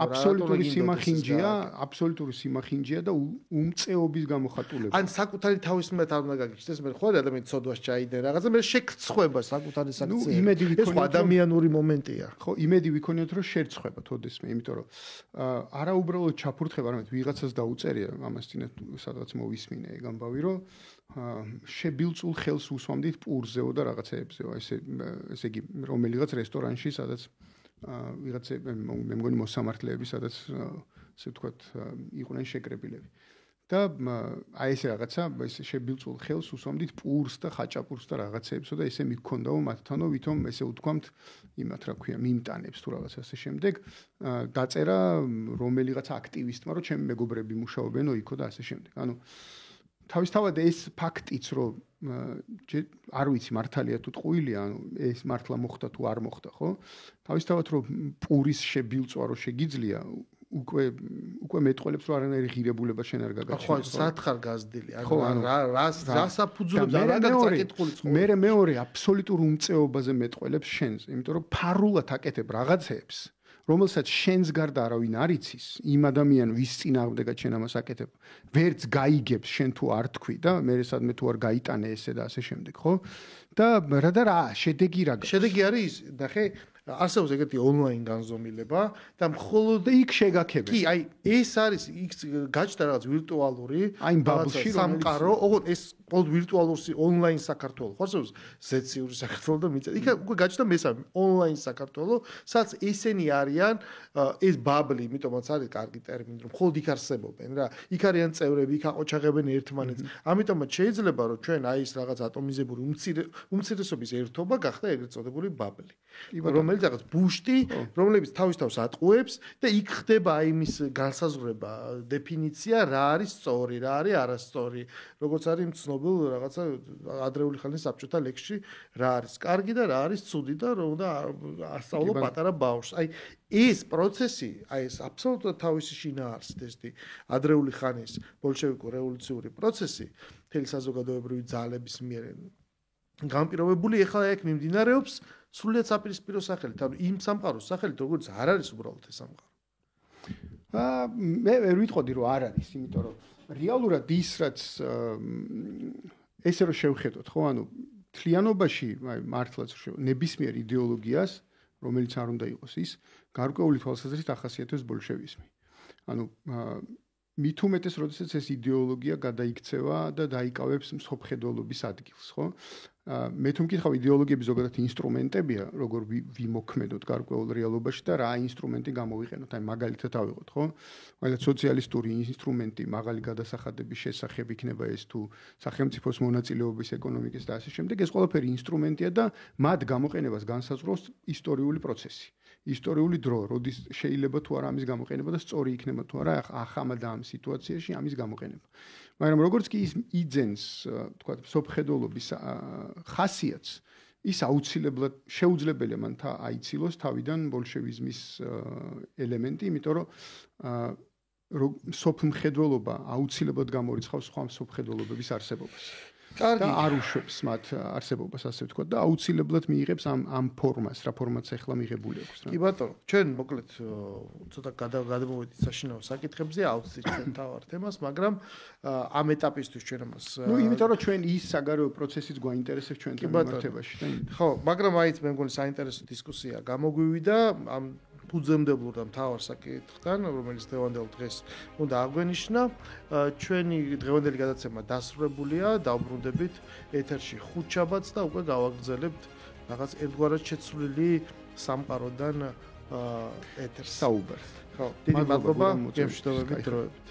აბსოლუტური სიმახინჯია და უმწეობის გამოხატულება. ან საკუთარი თავის მიმართ არ უნდა გაგიჩნდეს, მე ხო ადამიანი ცოდვას ჩაიდე რაღაცა, მე შეგწხვება საკუთარი საქციელი. ეს ადამიანური მომენტია. ხო, იმედი ვიქონიოთ, რომ შერწხვება თოდესმე, იმიტომ რომ არა უბრალოდ ჩაფურთხება, არამედ ვიღაცას დაუწერია ამას წინათ სადღაც მოვისმინე ეგ ამბავი, რომ შებილწულ ხელს უსვამდით პურზეო და რაღაცეებზეო, ესე იგი რომელიღაც რესტორანში, სადაც ვიღაც მე მგონი მოსამართლეები, სადაც ასე ვთქვათ, იყვნენ შეკრებილები. და აი ესე რაღაცა, ესე შებილწულ ხელს უსვამდით პურს და ხაჭაპურს და რაღაცეებსო და ესე მიქონდაო მათთანო, ვითომ ესე ვთქვამთ, იმათ რა ქვია, მიმტანებს თუ რაღაც ასე შემდეგ, დაწერა რომელიღაც აქტივისტმა, რომ ჩემი მეგობრები მუშაობენო იქო და ასე შემდეგ. ანუ თავისთავად ეს ფაქტიც რომ არ ვიცი მართალია თუ ტყუილია, ანუ ეს მართლა მოხდა თუ არ მოხდა, ხო? თავისთავად რომ პურის შებილწვა რო შეგიძლია, უკვე მეტყველებს რომ არანაირი ღირებულება შენ არ გაგაჩნია. ხო, სათხარ გაზდილი. ანუ რა საფუძვლებს არ გაგაკეთებული წყო. მე მეორე აბსოლუტურ უმწეობაზე მეტყველებს შენს, იმიტომ რომ ფარულად აკეთებ რაღაცებს, რომელსაც შენს გარდა არავინ არ იცის, იმ ადამიან ვის წინააღმდეგაც შენ ამას აკეთებ, ვერც გაიგებს შენ თუ არ თქვი და მე სადმე თუ არ გაიტანე ესე და ასე შემდეგ, ხო? და რა შედეგი რა გაქვს? შედეგი არის, ნახე, არსებობს ეგეთი ონლაინ განზომილება და მხოლოდ იქ შეგაქებენ. კი, აი ეს არის იქ გაჩნდა რაღაც ვირტუალური, აი ბაბლში სამყარო, ოღონდ ეს მხოლოდ ვირტუალური ონლაინ საქართველო. ხო არსებობს ზეციური საქართველო და მიწა. იქ უკვე გაჩნდა მესამე ონლაინ საქართველო, სადაც ესენი არიან ეს ბაბლი, იმიტომაც არის კარგი ტერმინი, რომ მხოლოდ იქ არსებობენ რა. იქ არიან წევრები, იქ აყოჩაღებენ ერთმანეთს. ამიტომაც შეიძლება რომ ჩვენ აი ეს რაღაც ატომიზებული უმცირესობის ერთობა გახდა ეგრეთ წოდებული ბაბლი. რომელიც რაღაც ბუშტი, რომლებიც თავის-თავს ატყუებს და იქ ხდება აი იმის განსაზღვრება, დეფინიცია, რა არის სწორი, რა არის არასწორი. როგორც არის ცნობილ რაღაცა ადრეული ხანის საბჭოთა ლექსში, რა არის კარგი და რა არის ცუდი და რომ უნდა ასწავლო პატარა ბავშვს. აი ეს პროცესი, აი ეს აბსოლუტურად თავისი შინაარსი, ადრეული ხანის ბოლშევიკურ რევოლუციური პროცესი, მთელი საზოგადოებრივი ძალების მიერ განპირობებული, ეხლა ეგ მიმდინარეობს სრულიად საპირისპირო სახელით, ანუ იმ სამყაროს სახელით, როგორც არ არის უბრალოდ ეს სამყარო. მე ვერ ვიტყოდი რომ არ არის, იმიტომ რომ რეალურად ის რაც ესე რომ შევხედოთ, ხო, ანუ თლიანობაში, აი მართლაც ნებისმიერ იდეოლოგიას, რომელიც არ უნდა იყოს ის, გარკვეული თვალსაზრისით ახასიათებს ბოლშევიზმი. ანუ მით უმეტეს, როდესაც ეს იდეოლოგია გადაიქცევა და დაიკავებს მსოფლმხედველობის ადგილს, ხო? მე თუ მკითხავ იდეოლოგიები ზოგადად ინსტრუმენტებია, როგორ ვიმოქმედოთ გარკვეულ რეალობაში და რა ინსტრუმენტი გამოვიყენოთ. აი მაგალითად ავიღოთ, ხო? მაგალითად სოციალისტური ინსტრუმენტი, მაღალი გადასახადების შესახებ იქნება ეს თუ სახელმწიფოს მონაწილეობის ეკონომიკის და ასე შემდეგ, ეს ყველაფერი ინსტრუმენტია და მათ გამოყენებას განსაზღვრავს ისტორიული პროცესი. ისტორიული დრო, როდის შეიძლება თუ არა ამის გამოყენება და სწორი იქნება თუ არა ახლა ამ სიტუაციაში ამის გამოყენება. მაგრამ როგორც კი ის იძენს, თქვათ, მსოფლმხედველობის ხასიათს, ის აუცილებლად შეუძლებელია მან აიცილოს თავიდან ბოლშევიზმის ელემენტი, იმიტომ რომ მსოფლმხედველობა აუცილებლად გამორიცხავს სხვა მსოფლმხედველობების არსებობას. და არ უშვებს მათ არსებობას, ასე ვთქვათ, და აუცილებლად მიიღებს ამ ფორმას, რა ფორმაც ახლა მიღებული აქვს რა. კი ბატონო, ჩვენ მოკლედ ცოტა გადამოვედით საშინაო საკითხებზე, აუცილებლად ჩვენ თავარ თემას, მაგრამ ამ ეტაპისთვის ჩვენ ამას იმიტომ რომ ჩვენ ის საგარეო პროცესიც გვაინტერესებს ჩვენთან მიმართებაში და ხო, მაგრამ აიც მე მგონი საინტერესო დისკუსია გამოგვივიდა ამ ფუძემდებლურ და მთავარ საკითხთან, რომელიც დღევანდელ დღეს უნდა აღვენიშნა. ჩვენი დღევანდელი გადაცემა დასრულებულია, დავბრუნდებით ეთერში ხუთშაბათს და უკვე გავაგრძელებთ რაღაც ერთგვარად შეცვლილი სამყაროდან ეთერს. საუბარს. ხო, დიდი მადლობა, გემშვიდობებით დროებით.